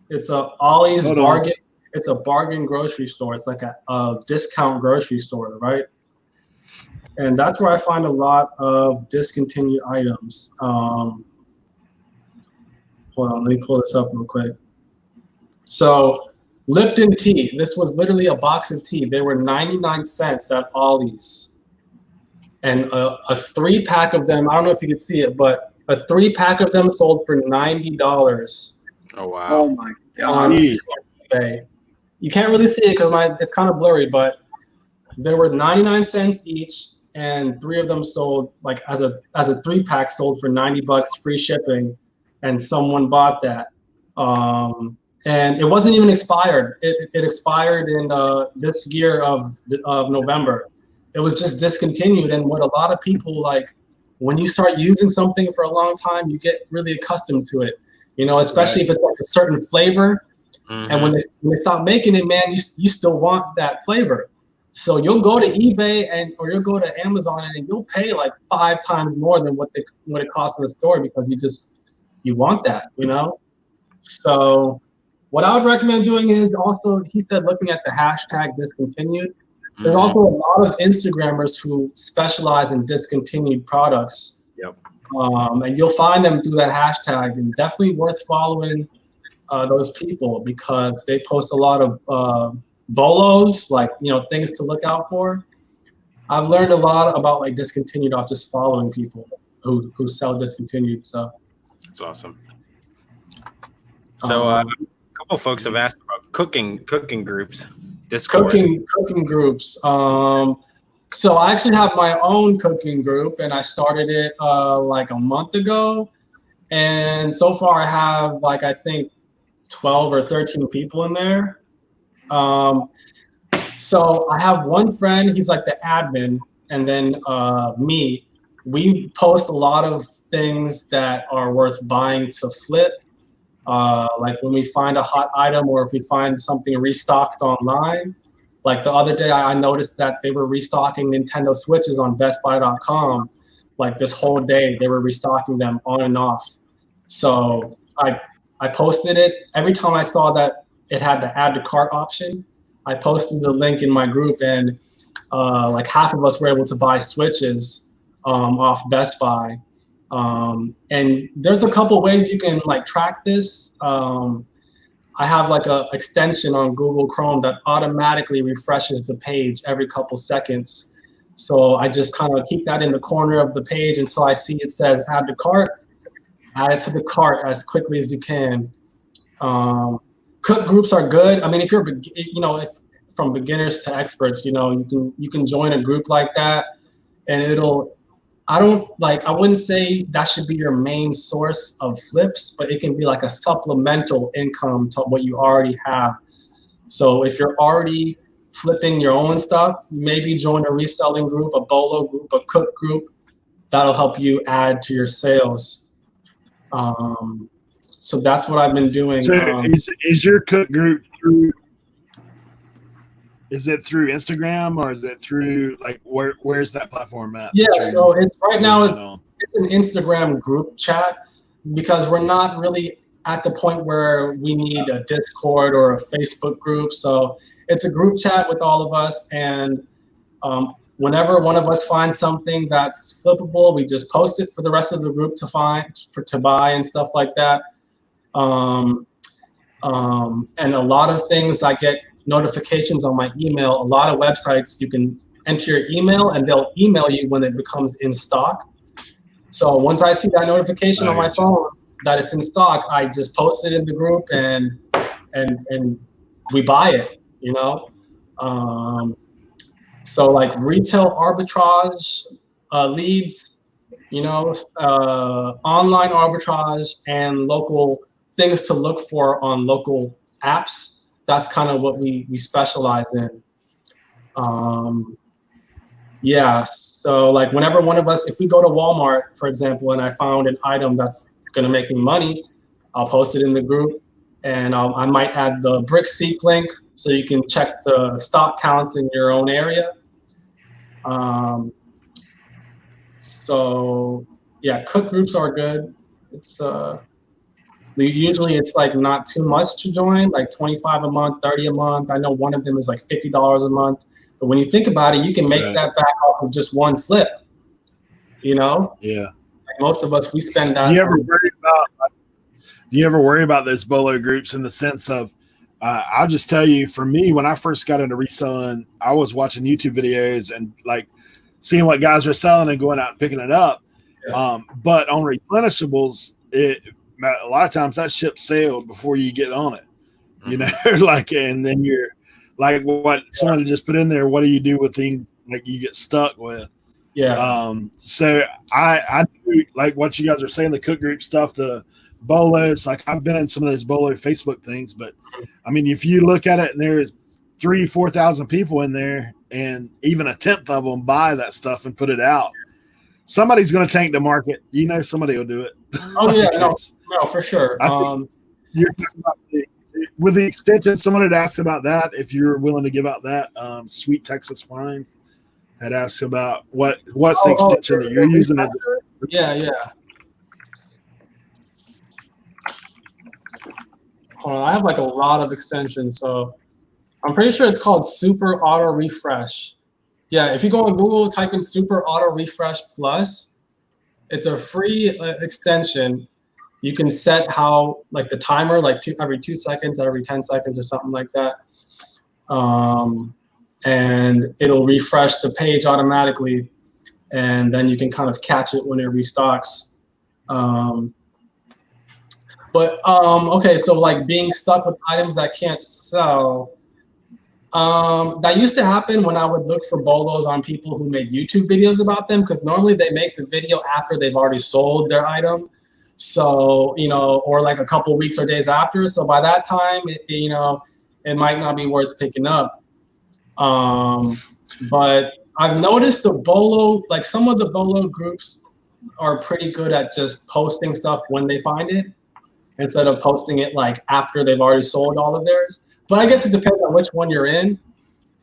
it's a Ollie's bargain. It's a bargain grocery store. It's like a discount grocery store, right? And that's where I find a lot of discontinued items. Hold on, let me pull this up real quick. So Lipton tea. This was literally a box of tea. They were 99 cents at Ollie's. and a 3-pack of them. I don't know if you can see it, but a 3-pack of them sold for $90. Oh wow. Oh my On god. eBay. You can't really see it because it's kind of blurry, but there were 99 cents each, and 3 of them sold like as a 3-pack sold for $90, free shipping, and someone bought that. And it wasn't even expired. It expired in this year of November. It was just discontinued. And what a lot of people like, when you start using something for a long time, you get really accustomed to it. You know, especially if it's like a certain flavor. Mm-hmm. And when they stop making it, man, you still want that flavor. So you'll go to eBay or you'll go to Amazon and you'll pay like 5 times more than what it costs in the store because you want that, you know? So what I would recommend doing is also, he said, looking at the hashtag discontinued. There's also a lot of Instagrammers who specialize in discontinued products. Yep. And you'll find them through that hashtag, and definitely worth following those people because they post a lot of bolos, like, you know, things to look out for. I've learned a lot about like discontinued off just following people who sell discontinued. So that's awesome. So a couple folks have asked about cooking groups. Discord. Cooking groups. So I actually have my own cooking group, and I started it like a month ago. And so far I have like, I think 12 or 13 people in there. So I have one friend, he's like the admin, and then me. We post a lot of things that are worth buying to flip. Like when we find a hot item or if we find something restocked online. Like the other day, I noticed that they were restocking Nintendo Switches on BestBuy.com. Like this whole day, they were restocking them on and off. So I posted it. Every time I saw that it had the add to cart option, I posted the link in my group, and like half of us were able to buy Switches off Best Buy. And there's a couple ways you can like track this. I have like a extension on Google Chrome that automatically refreshes the page every couple seconds. So I just kind of keep that in the corner of the page until I see it says add to cart. Add it to the cart as quickly as you can. Cook groups are good. I mean, if you're, you know, if from beginners to experts, you know, you can join a group like that, and I wouldn't say that should be your main source of flips, but it can be like a supplemental income to what you already have. So if you're already flipping your own stuff, maybe join a reselling group, a bolo group, a cook group. That'll help you add to your sales. So that's what I've been doing. So is your cook group through? Is it through Instagram or is it through like where's that platform at? Yeah, so it's right now it's an Instagram group chat because we're not really at the point where we need a Discord or a Facebook group. So it's a group chat with all of us, and whenever one of us finds something that's flippable, we just post it for the rest of the group to buy and stuff like that. And a lot of things I get notifications on my email. A lot of websites you can enter your email and they'll email you when it becomes in stock. So once I see that notification on my phone that it's in stock, I just post it in the group and we buy it, you know? So like retail arbitrage leads, you know, online arbitrage and local things to look for on local apps. That's kind of what we specialize in. Yeah, so like whenever one of us, if we go to Walmart, for example, and I found an item that's gonna make me money, I'll post it in the group, and I might add the BrickSeek link so you can check the stock counts in your own area. So yeah, cook groups are good. It's usually it's like not too much to join, like 25 a month, 30 a month. I know one of them is like $50 a month. But when you think about it, you can make that back off of just one flip, you know? Yeah. Like most of us, we spend that. Do you ever worry about those bolo groups in the sense of, I'll just tell you, for me, when I first got into reselling, I was watching YouTube videos and like seeing what guys are selling and going out and picking it up. Yeah. But on replenishables, a lot of times that ship sailed before you get on it, you know, like, and then you're like, what someone just put in there, what do you do with things like you get stuck with? Yeah. So I do like what you guys are saying, the cook group stuff, the bolos, like I've been in some of those bolo Facebook things, but I mean, if you look at it and there's 3,000-4,000 people in there and even a tenth of them buy that stuff and put it out, somebody's going to tank the market. You know, somebody will do it. Oh yeah, no, for sure. You're talking about with the extension, someone had asked about that. If you're willing to give out that, Sweet Texas Fine had asked about what's the extension that you're using. Yeah. Hold on, I have like a lot of extensions, so I'm pretty sure it's called Super Auto Refresh. Yeah, if you go on Google, type in Super Auto Refresh Plus. It's a free extension. You can set how, like the timer, like every 2 seconds, every 10 seconds or something like that. And it'll refresh the page automatically. And then you can kind of catch it when it restocks. Okay, so like being stuck with items that can't sell. That used to happen when I would look for bolos on people who made YouTube videos about them, because normally they make the video after they've already sold their item. So, you know, or like a couple weeks or days after. So by that time, it might not be worth picking up. But I've noticed the bolo, like some of the bolo groups are pretty good at just posting stuff when they find it, instead of posting it like after they've already sold all of theirs. But I guess it depends on which one you're in.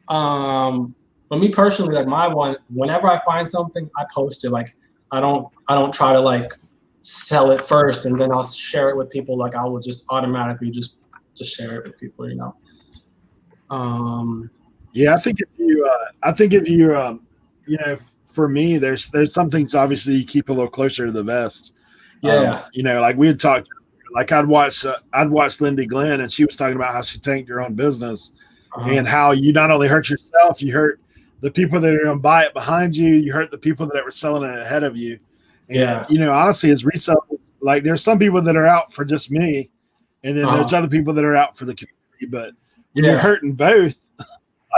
But me personally, like my one, whenever I find something, I post it. Like I don't try to like sell it first and then I'll share it with people. Like I will just automatically just share it with people, you know. Yeah, I think if you you know, for me, there's some things obviously you keep a little closer to the vest. Yeah. You know, like we had talked, like I'd watch Lindy Glenn, and she was talking about how she tanked her own business and how you not only hurt yourself, you hurt the people that are going to buy it behind you. You hurt the people that were selling it ahead of you. And, you know, honestly, as resellers, like there's some people that are out for just me, and then there's other people that are out for the community, but you're hurting both,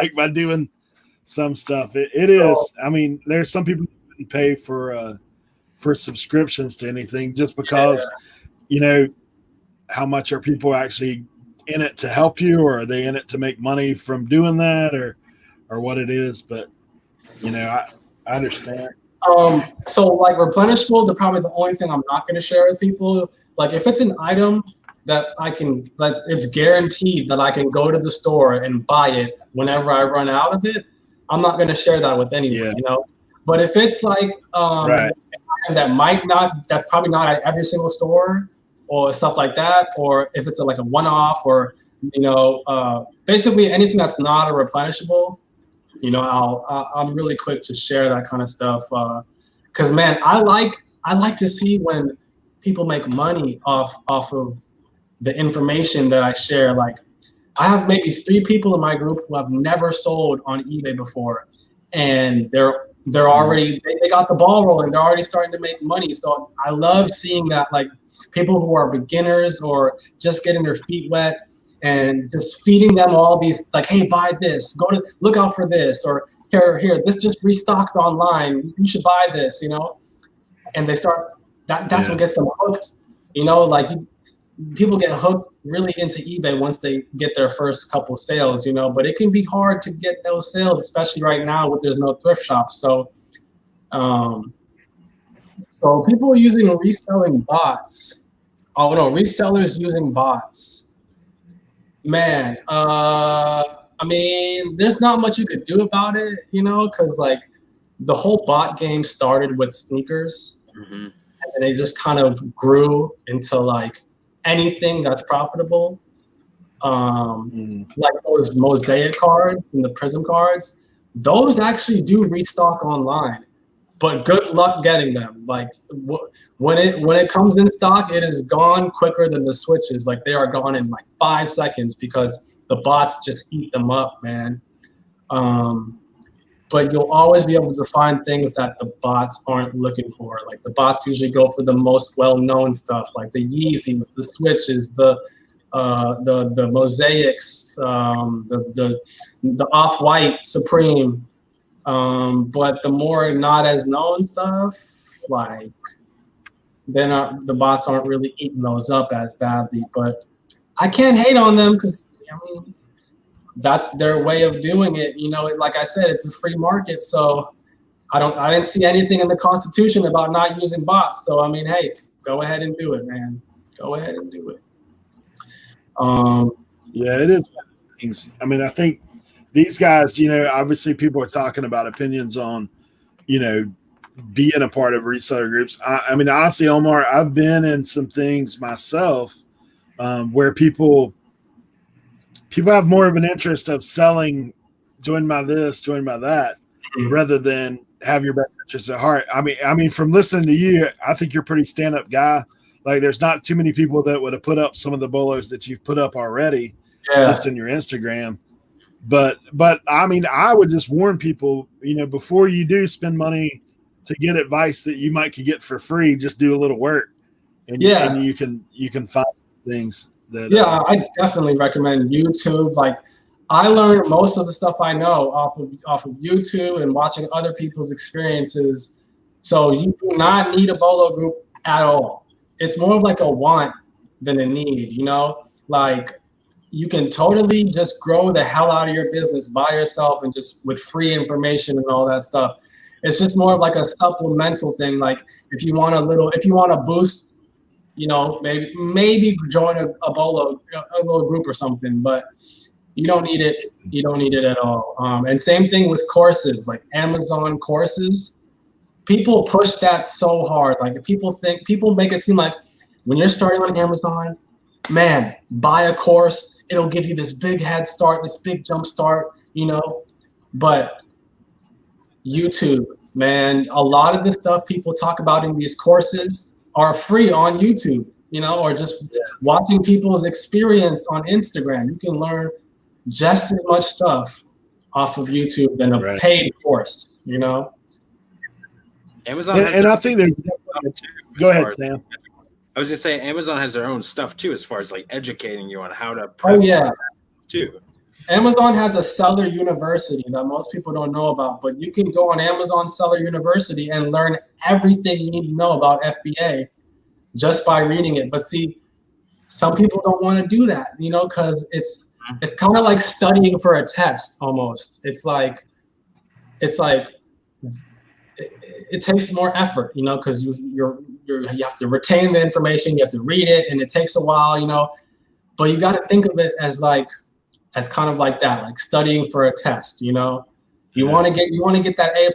like by doing some stuff. It is. I mean, there's some people who wouldn't pay for subscriptions to anything just because, you know, how much are people actually in it to help you, or are they in it to make money from doing that, or what it is? But, you know, I understand. So like replenishables are probably the only thing I'm not going to share with people. Like if it's an item that it's guaranteed that I can go to the store and buy it whenever I run out of it, I'm not going to share that with anyone, you know. But if it's like an item that's probably not at every single store or stuff like that, or if it's like a one-off, or, you know, basically anything that's not a replenishable, you know, I'm really quick to share that kind of stuff. Cause man, I like to see when people make money off of the information that I share. Like I have maybe 3 people in my group who have never sold on eBay before, and they're already, they got the ball rolling. They're already starting to make money. So I love seeing that, like people who are beginners or just getting their feet wet, and just feeding them all these, like, hey, buy this, look out for this, or here, this just restocked online, you should buy this, you know. And they start, that's what gets them hooked, you know. Like people get hooked really into eBay once they get their first couple sales, you know, but it can be hard to get those sales, especially right now with there's no thrift shops. So so people are using reselling bots. Oh no, resellers using bots. Man, I mean, there's not much you could do about it, you know, because like the whole bot game started with sneakers, and they just kind of grew into like anything that's profitable. Like those mosaic cards and the prism cards, those actually do restock online, but good luck getting them. Like when it comes in stock, it is gone quicker than the switches. Like they are gone in like 5 seconds because the bots just eat them up, man. but you'll always be able to find things that the bots aren't looking for. Like the bots usually go for the most well-known stuff, like the Yeezys, the Switches, the Mosaics, the Off-White Supreme. But the more not as known stuff, like the bots aren't really eating those up as badly. But I can't hate on them because I mean, that's their way of doing it. You know, like I said, it's a free market, so I didn't see anything in the Constitution about not using bots. So I mean, hey, go ahead and do it, man. Go ahead and do it. Yeah, it is one of those things. I mean, I think these guys, you know, obviously people are talking about opinions on, you know, being a part of reseller groups. I mean, honestly, Omar, I've been in some things myself where people have more of an interest of selling, join by this, join by that, rather than have your best interests at heart. I mean, from listening to you, I think you're a pretty stand-up guy. Like, there's not too many people that would have put up some of the bolos that you've put up already, just in your Instagram. But I mean, I would just warn people, you know, before you do spend money to get advice that you might could get for free, just do a little work, and you can find things that. Yeah, I definitely recommend YouTube. Like, I learned most of the stuff I know off of YouTube and watching other people's experiences. So you do not need a bolo group at all. It's more of like a want than a need, you know? Like, you can totally just grow the hell out of your business by yourself and just with free information and all that stuff. It's just more of like a supplemental thing. Like, if you want to boost, you know, maybe join a bolo, a little group or something, but you don't need it. You don't need it at all. And same thing with courses, like Amazon courses. People push that so hard. Like, people make it seem like when you're starting on Amazon, man, buy a course. It'll give you this big head start, this big jump start, you know. But YouTube, man, a lot of the stuff people talk about in these courses are free on YouTube, you know, or just watching people's experience on Instagram. You can learn just as much stuff off of YouTube than a paid course, you know. Amazon and I think there's. Go ahead, Sam. I was gonna say Amazon has their own stuff too, as far as like educating you on how to. Oh yeah. Too. Amazon has a seller university that most people don't know about, but you can go on Amazon Seller University and learn everything you need to know about FBA just by reading it. But see, some people don't want to do that, you know, because it's kind of like studying for a test almost. It's like it takes more effort, you know, because you have to retain the information, you have to read it, and it takes a while, you know. But you got to think of it as kind of like that, like studying for a test, you know. You want to get that A+,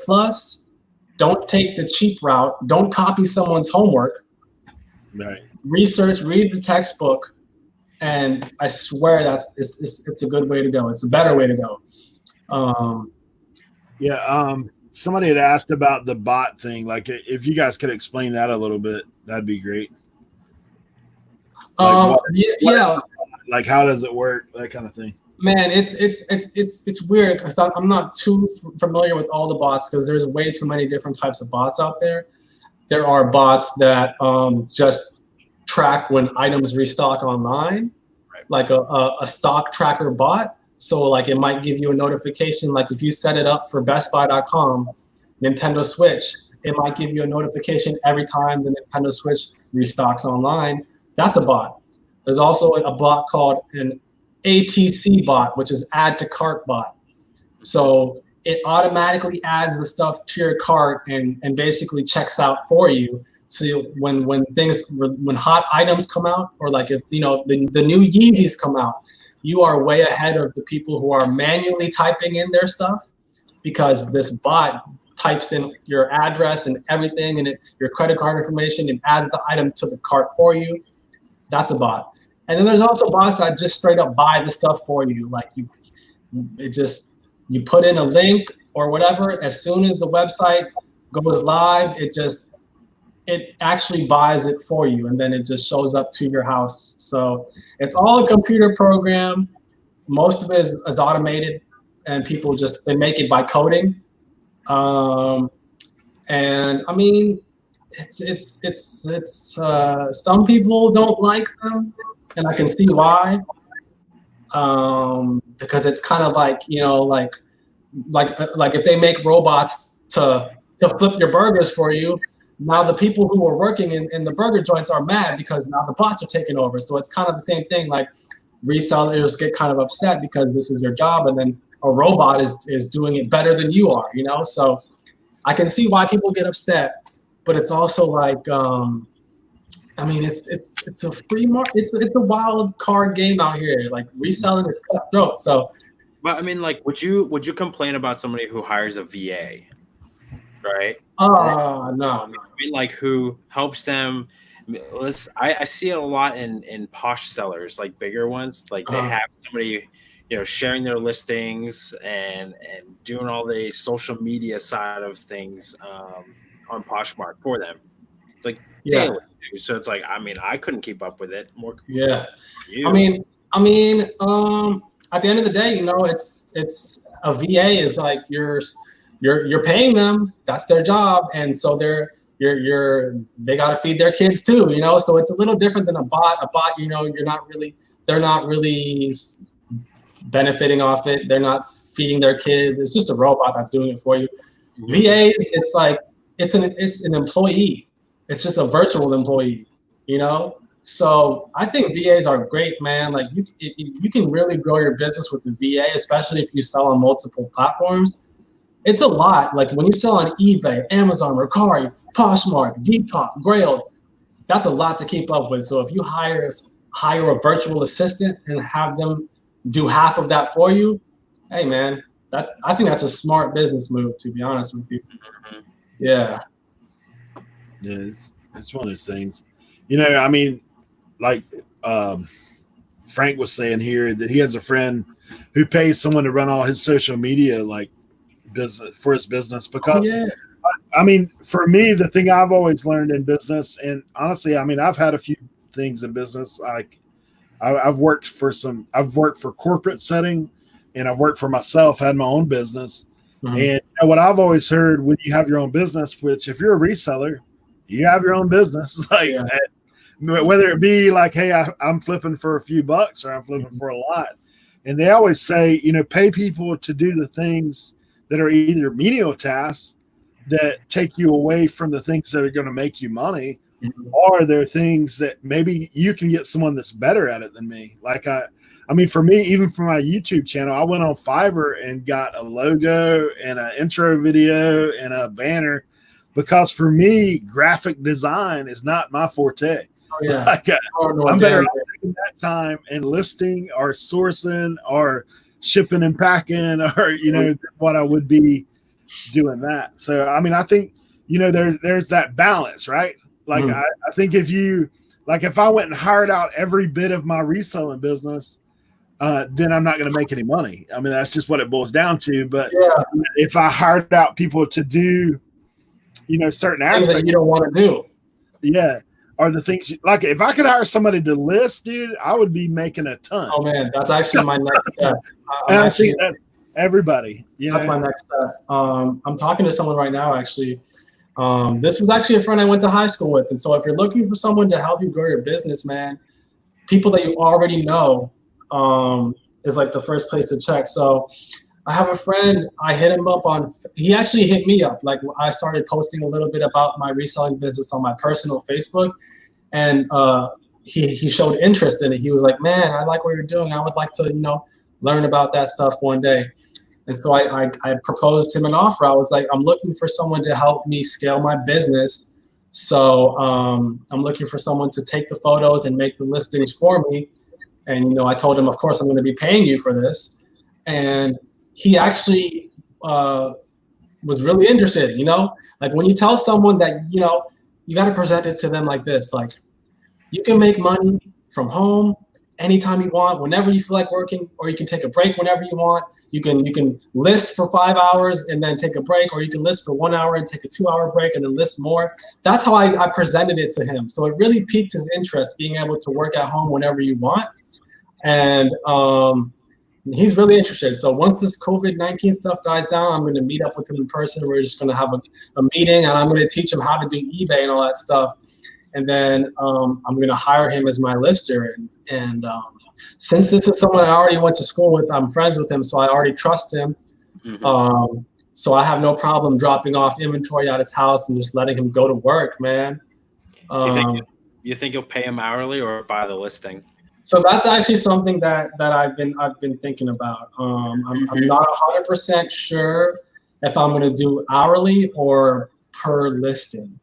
don't take the cheap route. Don't copy someone's homework. Right. Research, read the textbook, and I swear it's a good way to go. It's a better way to go. Somebody had asked about the bot thing. Like, if you guys could explain that a little bit, that'd be great. Like, like, how does it work? That kind of thing. Man, it's weird because I'm not too familiar with all the bots because there's way too many different types of bots out there. There are bots that just track when items restock online, like a stock tracker bot. So like it might give you a notification, like if you set it up for BestBuy.com, Nintendo Switch, it might give you a notification every time the Nintendo Switch restocks online. That's a bot. There's also a bot called an ATC bot, which is add to cart bot. So it automatically adds the stuff to your cart and basically checks out for you. So when hot items come out, or like if the new Yeezys come out, you are way ahead of the people who are manually typing in their stuff, because this bot types in your address and everything and your credit card information and adds the item to the cart for you. That's a bot. And then there's also bots that just straight up buy the stuff for you. Like you put in a link or whatever. As soon as the website goes live, it actually buys it for you, and then it just shows up to your house. So it's all a computer program. Most of it is automated, and people they make it by coding. And I mean, some people don't like them, and I can see why. Because it's kind of like, you know, like if they make robots to flip your burgers for you, now the people who are working in the burger joints are mad because now the bots are taking over. So it's kind of the same thing. Like resellers get kind of upset because this is your job, and then a robot is doing it better than you are, you know? So I can see why people get upset, but it's also like, I mean, it's a free market. It's a wild card game out here. Like reselling is cutthroat. So, but I mean, like, would you complain about somebody who hires a VA, right? No. I mean, like, who helps them? I see it a lot in posh sellers, like bigger ones. Like they have somebody, you know, sharing their listings and doing all the social media side of things on Poshmark for them, like daily. So it's like, I mean, I couldn't keep up with it. More. Yeah. I mean, at the end of the day, you know, it's a VA is like you're paying them. That's their job, and so they got to feed their kids too, you know. So it's a little different than a bot. A bot, you know, they're not really benefiting off it. They're not feeding their kids. It's just a robot that's doing it for you. Mm-hmm. VAs, it's like it's an employee. It's just a virtual employee, you know? So I think VAs are great, man. Like you can really grow your business with the VA, especially if you sell on multiple platforms. It's a lot. Like when you sell on eBay, Amazon, Mercari, Poshmark, Depop, Grailed, that's a lot to keep up with. So if you hire a virtual assistant and have them do half of that for you, hey man, I think that's a smart business move, to be honest with you. Yeah. Yeah, it's one of those things. You know, I mean, like Frank was saying here that he has a friend who pays someone to run all his social media like business for his business because I mean, for me, the thing I've always learned in business, and honestly, I mean, I've had a few things in business. Like I've worked for corporate setting, and I've worked for myself, had my own business. Mm-hmm. And you know, what I've always heard when you have your own business, which if you're a reseller, you have your own business, like whether it be like, hey, I'm flipping for a few bucks or I'm flipping for a lot. And they always say, you know, pay people to do the things that are either menial tasks that take you away from the things that are going to make you money, or they're things that maybe you can get someone that's better at it than me. Like I mean, for me, even for my YouTube channel, I went on Fiverr and got a logo and an intro video and a banner. Because for me, graphic design is not my forte. Oh, yeah. Like, I'm better off taking that time and listing or sourcing or shipping and packing or, you know, what I would be doing that. So, I mean, I think, you know, there's that balance, right? Like, I think if I went and hired out every bit of my reselling business, then I'm not going to make any money. I mean, that's just what it boils down to. But if I hired out people to do, you know, certain aspects that you don't want to do. Yeah. Or the things like if I could hire somebody to list, dude, I would be making a ton. Oh man, that's actually my next step. I think that's everybody. That's my next step. I'm talking to someone right now, actually. This was actually a friend I went to high school with. And so if you're looking for someone to help you grow your business, man, people that you already know is like the first place to check. So I have a friend, I hit him up he actually hit me up. Like I started posting a little bit about my reselling business on my personal Facebook, and he showed interest in it. He was like, man, I like what you're doing. I would like to, you know, learn about that stuff one day. And so I proposed him an offer. I was like, I'm looking for someone to help me scale my business. So I'm looking for someone to take the photos and make the listings for me. And, you know, I told him, of course, I'm going to be paying you for this. And he actually was really interested, you know, like when you tell someone that, you know, you got to present it to them like this, like you can make money from home anytime you want, whenever you feel like working, or you can take a break whenever you want. You can list for 5 hours and then take a break, or you can list for 1 hour and take a 2-hour break and then list more. That's how I presented it to him. So it really piqued his interest, being able to work at home whenever you want. And he's really interested. So once this COVID-19 stuff dies down, I'm going to meet up with him in person. We're just going to have a meeting, and I'm going to teach him how to do eBay and all that stuff. And then I'm going to hire him as my lister. And since this is someone I already went to school with, I'm friends with him, so I already trust him. So I have no problem dropping off inventory at his house and just letting him go to work, man. You think you'll pay him hourly or by the listing? So that's actually something that I've been thinking about. I'm not 100% sure if I'm going to do hourly or per listing,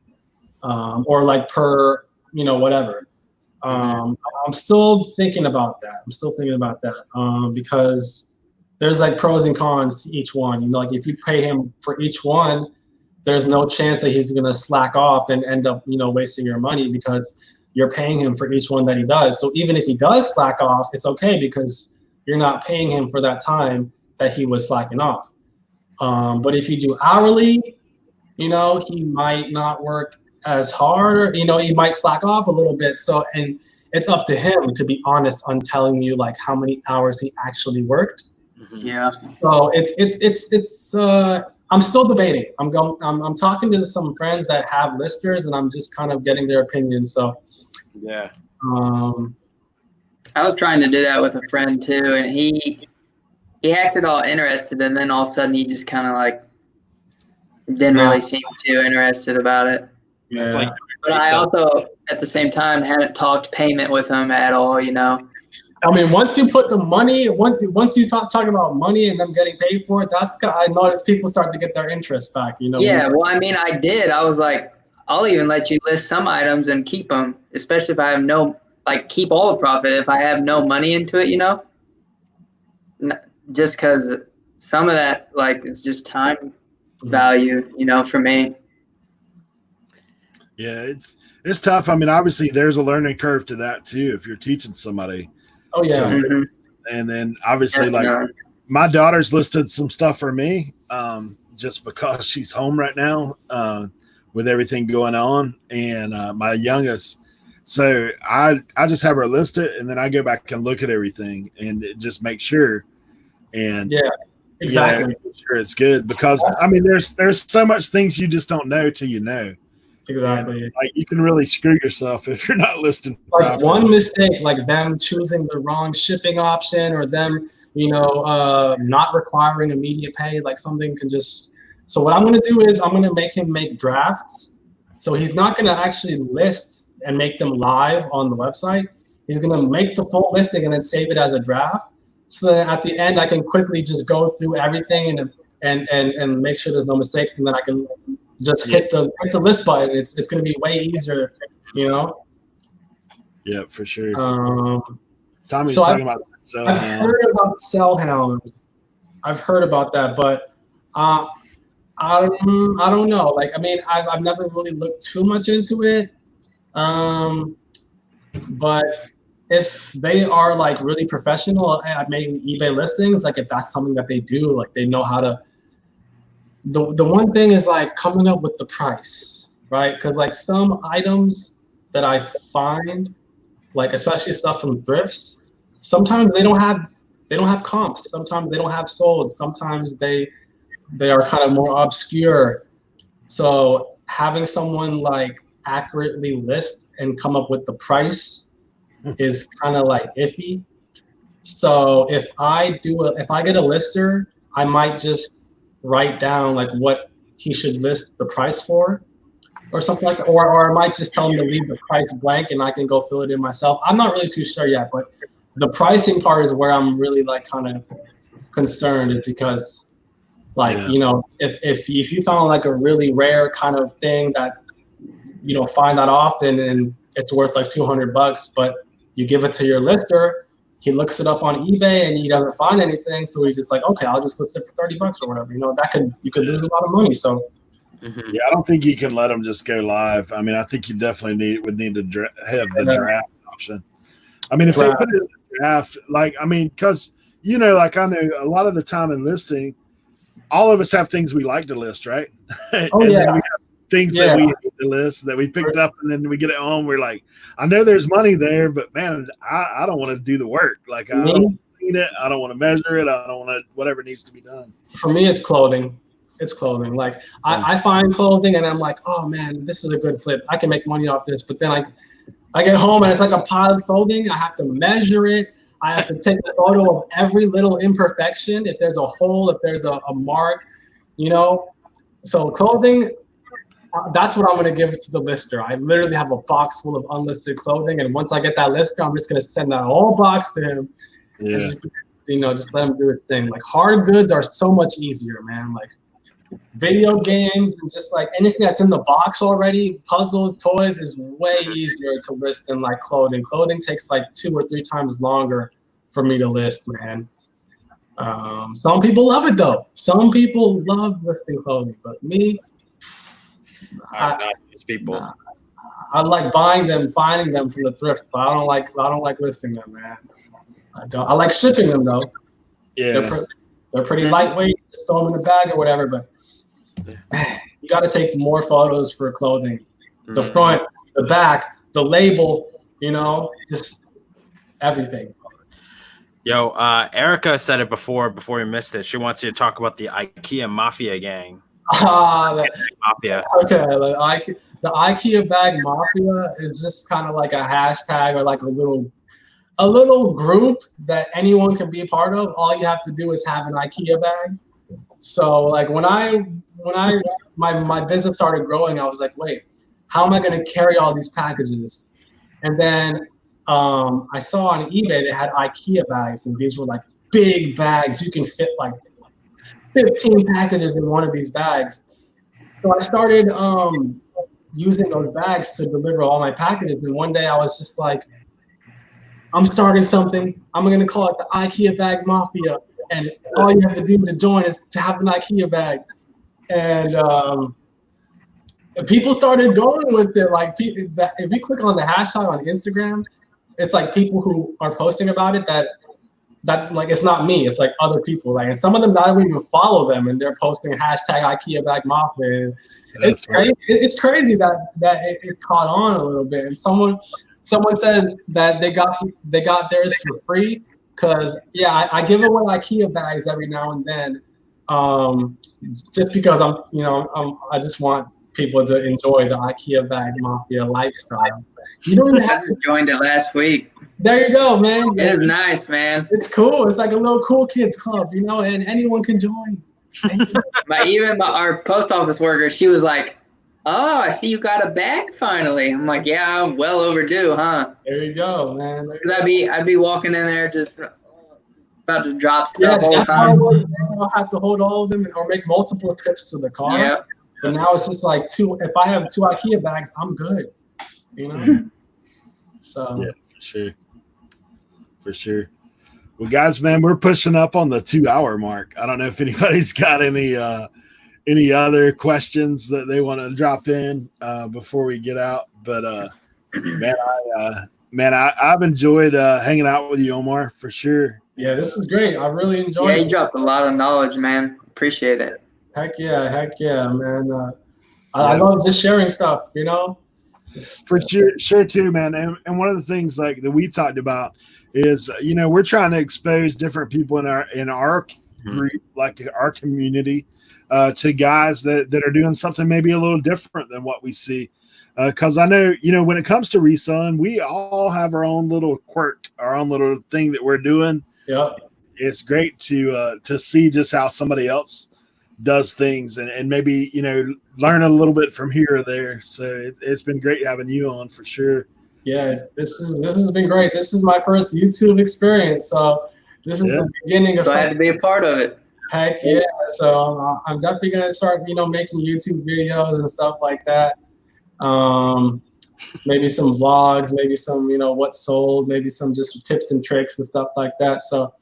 or like per whatever. I'm still thinking about that. Because there's like pros and cons to each one. Like if you pay him for each one, there's no chance that he's going to slack off and end up wasting your money because you're paying him for each one that he does. So even if he does slack off, it's okay because you're not paying him for that time that he was slacking off. But if you do hourly, he might not work as hard, or, he might slack off a little bit. So, and it's up to him to be honest on telling you like how many hours he actually worked. Yeah. So it's I'm still debating. I'm talking to some friends that have listers, and I'm just kind of getting their opinions. So yeah. I was trying to do that with a friend too, and he acted all interested, and then all of a sudden he just kind of like didn't really seem too interested about it. Yeah. It's like, but I also at the same time hadn't talked payment with him at all. I mean, once you put the money, once you talking about money and them getting paid for it, I noticed people start to get their interest back. Yeah, well, I mean, I did. I was like, I'll even let you list some items and keep them, especially if I have keep all the profit if I have no money into it, just because some of that is just time value, for me. Yeah, it's tough. I mean, obviously there's a learning curve to that too if you're teaching somebody. Oh yeah. And then obviously my daughter's listed some stuff for me just because she's home right now with everything going on, and my youngest. So I just have her list it, and then I go back and look at everything and just make sure. And yeah, exactly. Make sure it's good because I mean there's so much things you just don't know till you know. Exactly. And, you can really screw yourself if you're not listing. One mistake, like them choosing the wrong shipping option, or them, not requiring immediate pay, like something can just. So what I'm going to do is I'm going to make him make drafts. So he's not going to actually list and make them live on the website. He's going to make the full listing and then save it as a draft. So that at the end I can quickly just go through everything and make sure there's no mistakes, and then I can just hit the list button. It's going to be way easier, Yeah, for sure. Tommy's talking about I've heard about Sellhound. I've heard about that, but I don't know. I've never really looked too much into it. But if they are really professional at making eBay listings, if that's something that they do, they know how to. The one thing is coming up with the price, right? Because some items that I find, especially stuff from thrifts, sometimes they don't have comps. Sometimes they don't have sold. Sometimes they are kind of more obscure. So having someone accurately list and come up with the price is kind of iffy. So if I get a lister, I might just write down what he should list the price for, or something like that, or I might just tell him to leave the price blank and I can go fill it in myself. I'm not really too sure yet, but the pricing part is where I'm really kind of concerned, because if you found a really rare kind of thing that you don't find that often and it's worth $200, but you give it to your lister, he looks it up on eBay and he doesn't find anything, so he's just okay, I'll just list it for $30 or whatever. You could lose a lot of money. So yeah, I don't think you can let them just go live. I mean, I think you definitely would need to have the draft option. I mean, if they put it in the draft, because I know a lot of the time in listing, all of us have things we like to list, right? Oh yeah. Then we have things that we hate to list that we picked up, and then we get it home. We're I know there's money there, but man, I don't want to do the work. I don't clean it. I don't want to measure it. I don't want to whatever needs to be done. For me, it's clothing. It's clothing. Like I find clothing and I'm like, oh man, this is a good flip. I can make money off this. But then I get home and it's like a pile of clothing. I have to measure it. I have to take a photo of every little imperfection. If there's a hole, if there's a mark, you know. So clothing, that's what I'm going to give to the lister. I literally have a box full of unlisted clothing. And once I get that lister, I'm just going to send that whole box to him. Yeah. And just let him do his thing. Like hard goods are so much easier, man. Like video games and just like anything that's in the box already, puzzles, toys is way easier to list than like clothing. Clothing takes like 2 or 3 times longer for me to list, man. Some people love it though. Some people love listing clothing, but me, I'm not these people. I like buying them, finding them from the thrift, but I don't like listing them, man. I like shipping them though. Yeah. They're pretty lightweight. Just throw them in a bag or whatever, but you got to take more photos for clothing. The front, the back, the label, just everything. Yo, Erica said it before we missed it. She wants you to talk about the IKEA Mafia gang. Mafia. Okay, the IKEA Bag Mafia is just kind of like a hashtag or like a little group that anyone can be a part of. All you have to do is have an IKEA bag. So like when my business started growing, I was like, wait, how am I going to carry all these packages? And then I saw on eBay they had IKEA bags, and these were like big bags. You can fit like 15 packages in one of these bags. So I started using those bags to deliver all my packages. And one day I was just like, I'm starting something. I'm going to call it the IKEA Bag Mafia. And all you have to do to join is to have an IKEA bag. And people started going with it. Like if you click on the hashtag on Instagram, it's like people who are posting about it that like it's not me. It's like other people. Like, and some of them don't even follow them, and they're posting hashtag IKEA Bag Mafia. It's crazy. It's crazy that it caught on a little bit. And someone said that they got theirs for free because I give away IKEA bags every now and then, just because I just want people to enjoy the IKEA Bag Mafia lifestyle. You don't even have I just joined it last week. There you go, man. It is nice, man. It's cool. It's like a little cool kids club, and anyone can join. Our post office worker, she was like, "Oh, I see you got a bag finally." I'm like, "Yeah, I'm well overdue, huh?" There you go, man. Because I'd be walking in there just about to drop stuff all the that's time. why I'll have to hold all of them or make multiple trips to the car. Yeah. But now it's just like if I have 2 IKEA bags, I'm good. So yeah, for sure. Well, guys, man, we're pushing up on the 2-hour mark. I don't know if anybody's got any other questions that they want to drop in before we get out. But I've enjoyed hanging out with you, Omar, for sure. Yeah, this is great. I really enjoyed it. Yeah, you dropped a lot of knowledge, man. Appreciate it. Heck yeah, man. I love just sharing stuff, For sure too, man. And one of the things like that we talked about is, we're trying to expose different people in our group, like our community, to guys that are doing something maybe a little different than what we see. Because I know, when it comes to reselling, we all have our own little quirk, our own little thing that we're doing. Yeah, it's great to see just how somebody else does things and maybe learn a little bit from here or there. So it's been great having you on for sure. Yeah, this has been great. This is my first YouTube experience, so this is the beginning of something. Glad to be a part of it. Heck yeah! So I'm definitely gonna start making YouTube videos and stuff like that. Maybe some vlogs, maybe some what sold, maybe some just tips and tricks and stuff like that. So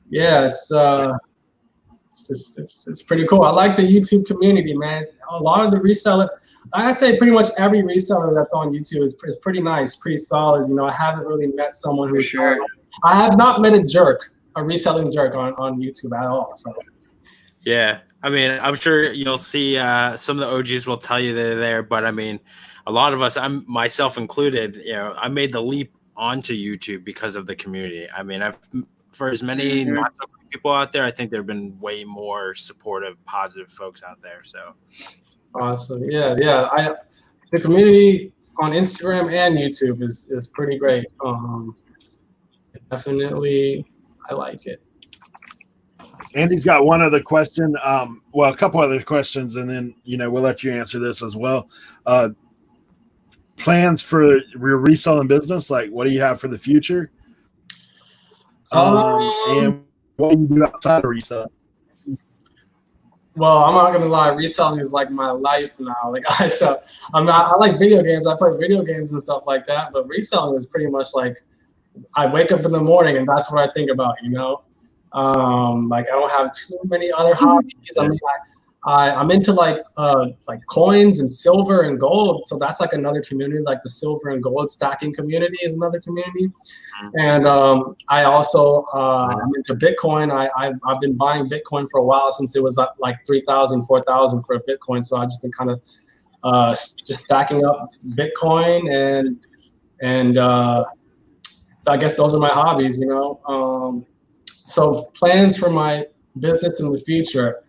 yeah, it's pretty cool. I like the YouTube community, man. A lot of the reseller, I say pretty much every reseller that's on YouTube is pretty nice, pretty solid. I haven't really met someone who's sure. I have not met a reselling jerk on YouTube at all. So yeah, I mean, I'm sure you'll see some of the OGs will tell you they're there, but I mean, a lot of us, I'm myself included, I made the leap onto YouTube because of the community. I mean, I've for as many Mhm. not so good people out there, I think there have been way more supportive, positive folks out there. So Awesome. Yeah. The community on Instagram and YouTube is pretty great. Definitely, I like it. Andy's got one other question. Well, a couple other questions, and then we'll let you answer this as well. Plans for your reselling business? Like, what do you have for the future? And what do you do outside of reselling? Well, I'm not gonna lie, reselling is like my life now. Like I like video games. I play video games and stuff like that. But reselling is pretty much like I wake up in the morning and that's what I think about. Like I don't have too many other hobbies. I mean, I'm into like coins and silver and gold. So that's like another community. Like the silver and gold stacking community is another community. And I also I'm into Bitcoin. I've been buying Bitcoin for a while since it was like 3,000, 4,000 for a Bitcoin. So I've just been kind of just stacking up Bitcoin and I guess those are my hobbies. So plans for my business in the future.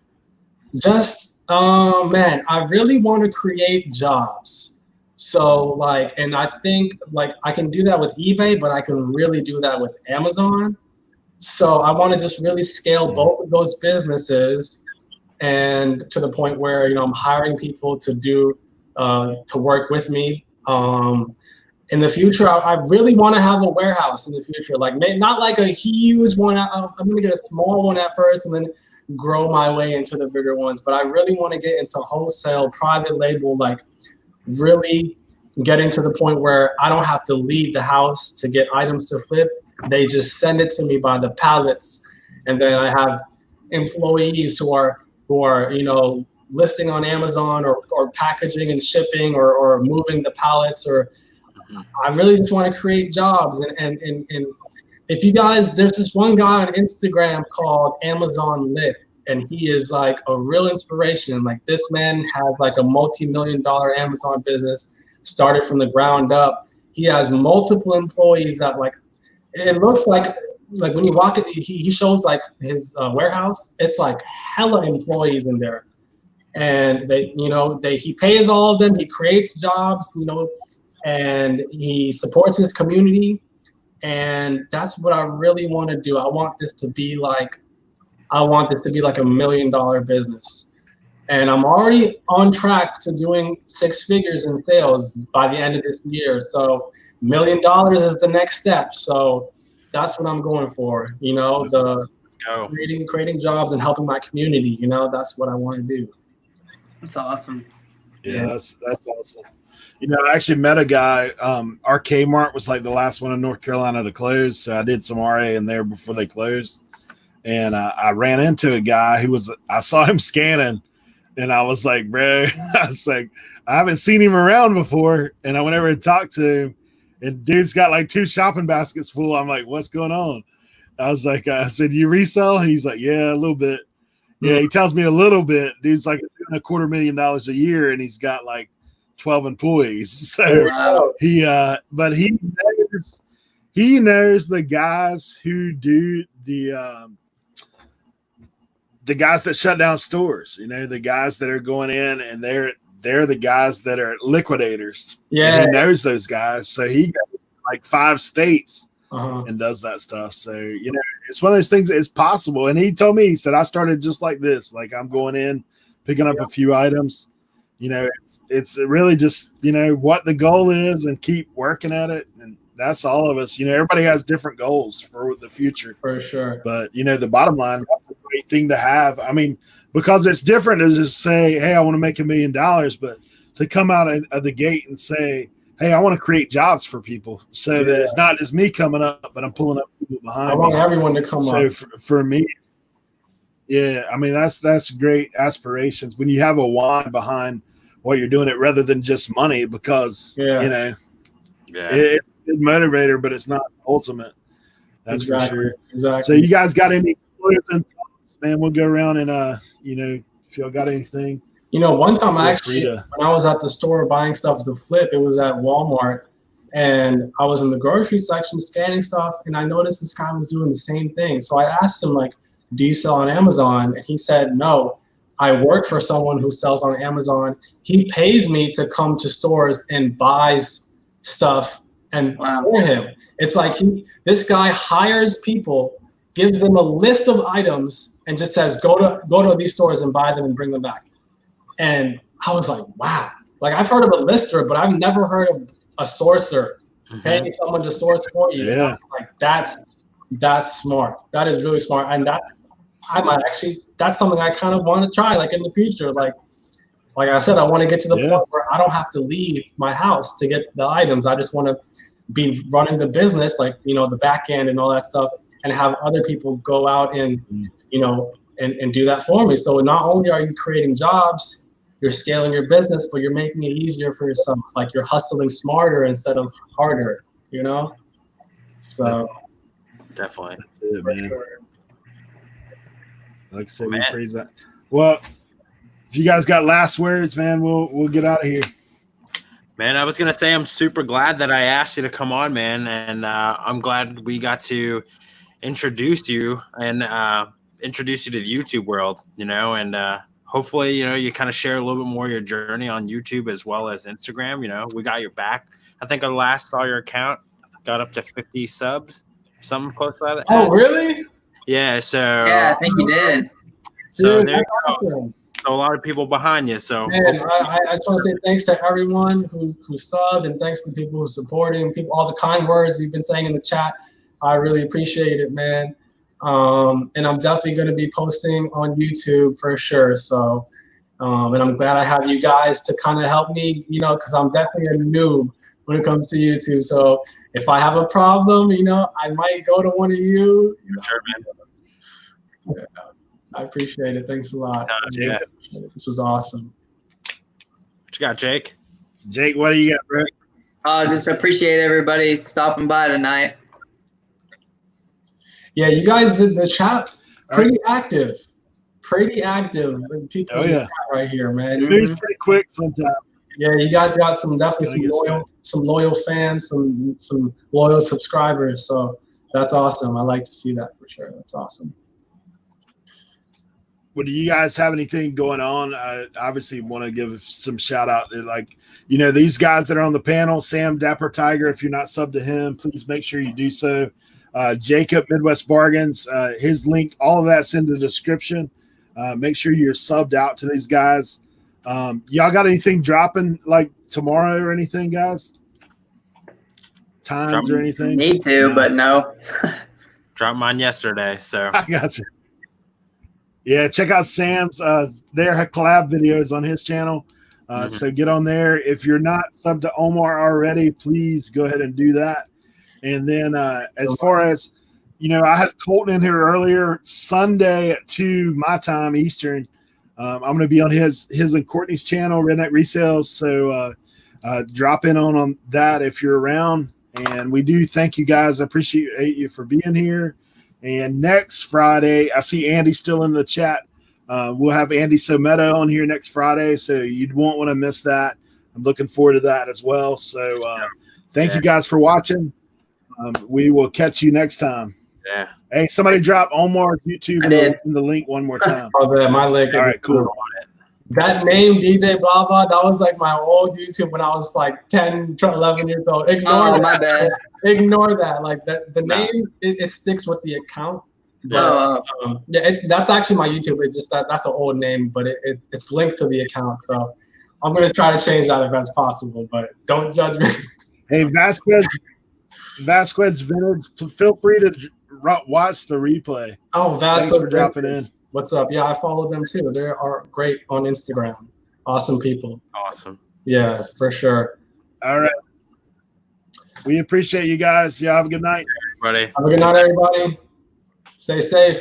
Just, man, I really want to create jobs. So like, and I think like I can do that with eBay, but I can really do that with Amazon. So I want to just really scale both of those businesses and to the point where, I'm hiring people to do, to work with me. In the future, I really want to have a warehouse in the future, like not like a huge one. I'm going to get a small one at first and then grow my way into the bigger ones. But I really want to get into wholesale, private label, like really getting to the point where I don't have to leave the house to get items to flip. They just send it to me by the pallets. And then I have employees who are listing on Amazon or packaging and shipping or moving the pallets or I really just want to create jobs. And if you guys, there's this one guy on Instagram called Amazon Lit, and he is like a real inspiration. Like this man has like a multi-million-dollar Amazon business, started from the ground up. He has multiple employees that like, it looks like when you walk it, he shows like his warehouse. It's like hella employees in there. And he pays all of them. He creates jobs, and he supports his community. And that's what I really want to do. I want this to be like a $1 million business. And I'm already on track to doing 6 figures in sales by the end of this year. So $1 million is the next step. So that's what I'm going for. Creating jobs and helping my community. That's what I want to do. That's awesome. Yeah, that's awesome. I actually met a guy. Our Kmart was like the last one in North Carolina to close. So I did some RA in there before they closed. And I ran into a guy I saw him scanning and I was like, bro, I haven't seen him around before. And I went over and talked to him and dude's got like 2 shopping baskets full. I'm like, what's going on? I was like, I said, you resell? And he's like, yeah, a little bit. Yeah, he tells me a little bit. Dude's like doing $250,000 a year and he's got like 12 employees. So wow. he knows the guys who do the guys that shut down stores, the guys that are going in and they're the guys that are liquidators. Yeah. And he knows those guys. So he goes like 5 states and does that stuff. So, it's one of those things. It's possible. And he told me, he said, I started just like this. Like I'm going in, picking up a few items. It's really just, what the goal is and keep working at it. And that's all of us. Everybody has different goals for the future. For sure. But, the bottom line, that's a great thing to have. I mean, because it's different to just say, hey, I want to make $1 million. But to come out of the gate and say, hey, I want to create jobs for people so that it's not just me coming up, but I'm pulling up people behind me. I want everyone to come up. So for me, yeah, I mean, that's great aspirations when you have a why behind what you're doing it rather than just money because, it's a good motivator, but it's not ultimate. That's for sure. Exactly. So you guys got any thoughts, man? We'll go around and, if y'all got anything. One time when I was at the store buying stuff to flip, it was at Walmart. And I was in the grocery section scanning stuff, and I noticed this guy was doing the same thing. So I asked him, like, do you sell on Amazon? And he said, no, I work for someone who sells on Amazon. He pays me to come to stores and buys stuff and for him. It's like this guy hires people, gives them a list of items, and just says, go to these stores and buy them and bring them back. And I was like, wow. Like, I've heard of a lister, but I've never heard of a sourcer paying someone to source for you. Yeah. Like, that's smart. That is really smart. And that's something I kind of want to try, like, in the future. Like I said, I want to get to the point where I don't have to leave my house to get the items. I just want to be running the business, like, the back end and all that stuff, and have other people go out and, and do that for me. So not only are you creating jobs, you're scaling your business, but you're making it easier for yourself. Like, you're hustling smarter instead of harder, So definitely. That's it, man. Like I said, we praise that. Well, if you guys got last words, man, we'll get out of here. Man, I was gonna say I'm super glad that I asked you to come on, man, and I'm glad we got to introduce you and introduce you to the YouTube world, and hopefully, you kind of share a little bit more of your journey on YouTube as well as Instagram. We got your back. I think I last saw your account got up to 50 subs, something close to that. Oh, really? Yeah. So yeah, I think you did. So Dude, there you go. awesome. So a lot of people behind you. So Man, I just want to say thanks to everyone who subbed, and thanks to the people who supporting, all the kind words you've been saying in the chat. I really appreciate it, man. And I'm definitely going to be posting on YouTube for sure. So, and I'm glad I have you guys to kind of help me, because I'm definitely a noob when it comes to YouTube. So if I have a problem, I might go to one of you. Sure, man. Yeah, I appreciate it. Thanks a lot. Yeah. This was awesome. What you got, Jake? Jake, what do you got, bro? Just appreciate everybody stopping by tonight. Yeah, you guys did the chat pretty active. People in the chat right here, man. It moves pretty quick sometimes. Yeah, you guys got some loyal fans, some loyal subscribers. So that's awesome. I like to see that for sure. That's awesome. Well, do you guys have anything going on? I obviously want to give some shout out to, like, these guys that are on the panel, Sam, Dapper Tiger. If you're not subbed to him, please make sure you do so. Jacob, Midwest Bargains, his link, all of that's in the description. Make sure you're subbed out to these guys. Y'all got anything dropping like tomorrow or anything, guys? Times or anything? Need to, but no. Dropped mine yesterday, so I got you. Yeah, check out Sam's their collab videos on his channel. So get on there. If you're not subbed to Omar already, please go ahead and do that. And then as far as, I had Colton in here earlier, Sunday at 2 my time Eastern. I'm going to be on his and Courtney's channel, Redneck Resales. So drop in on that if you're around. And we do thank you guys. I appreciate you for being here. And next Friday, I see Andy still in the chat. We'll have Andy Someto on here next Friday. So you won't want to miss that. I'm looking forward to that as well. So thank you guys for watching. We will catch you next time. Yeah. Hey, somebody drop Omar's YouTube in the link one more time. Oh, man, my link. All right, cool. That name, DJ Blah Blah, that was like my old YouTube when I was like 10, 11 years old. Ignore that. My bad. Ignore that. Like the name, it sticks with the account. But, that's actually my YouTube. It's just that's an old name, but it's linked to the account. So I'm going to try to change that if that's possible, but don't judge me. Hey, Vasquez Vintage, feel free to watch the replay. Oh, Vasquez, thanks for dropping in. What's up? Yeah, I follow them too. They are great on Instagram. Awesome people. Awesome. Yeah, for sure. All right. We appreciate you guys. Yeah, have a good night. Everybody. Have a good night, everybody. Stay safe.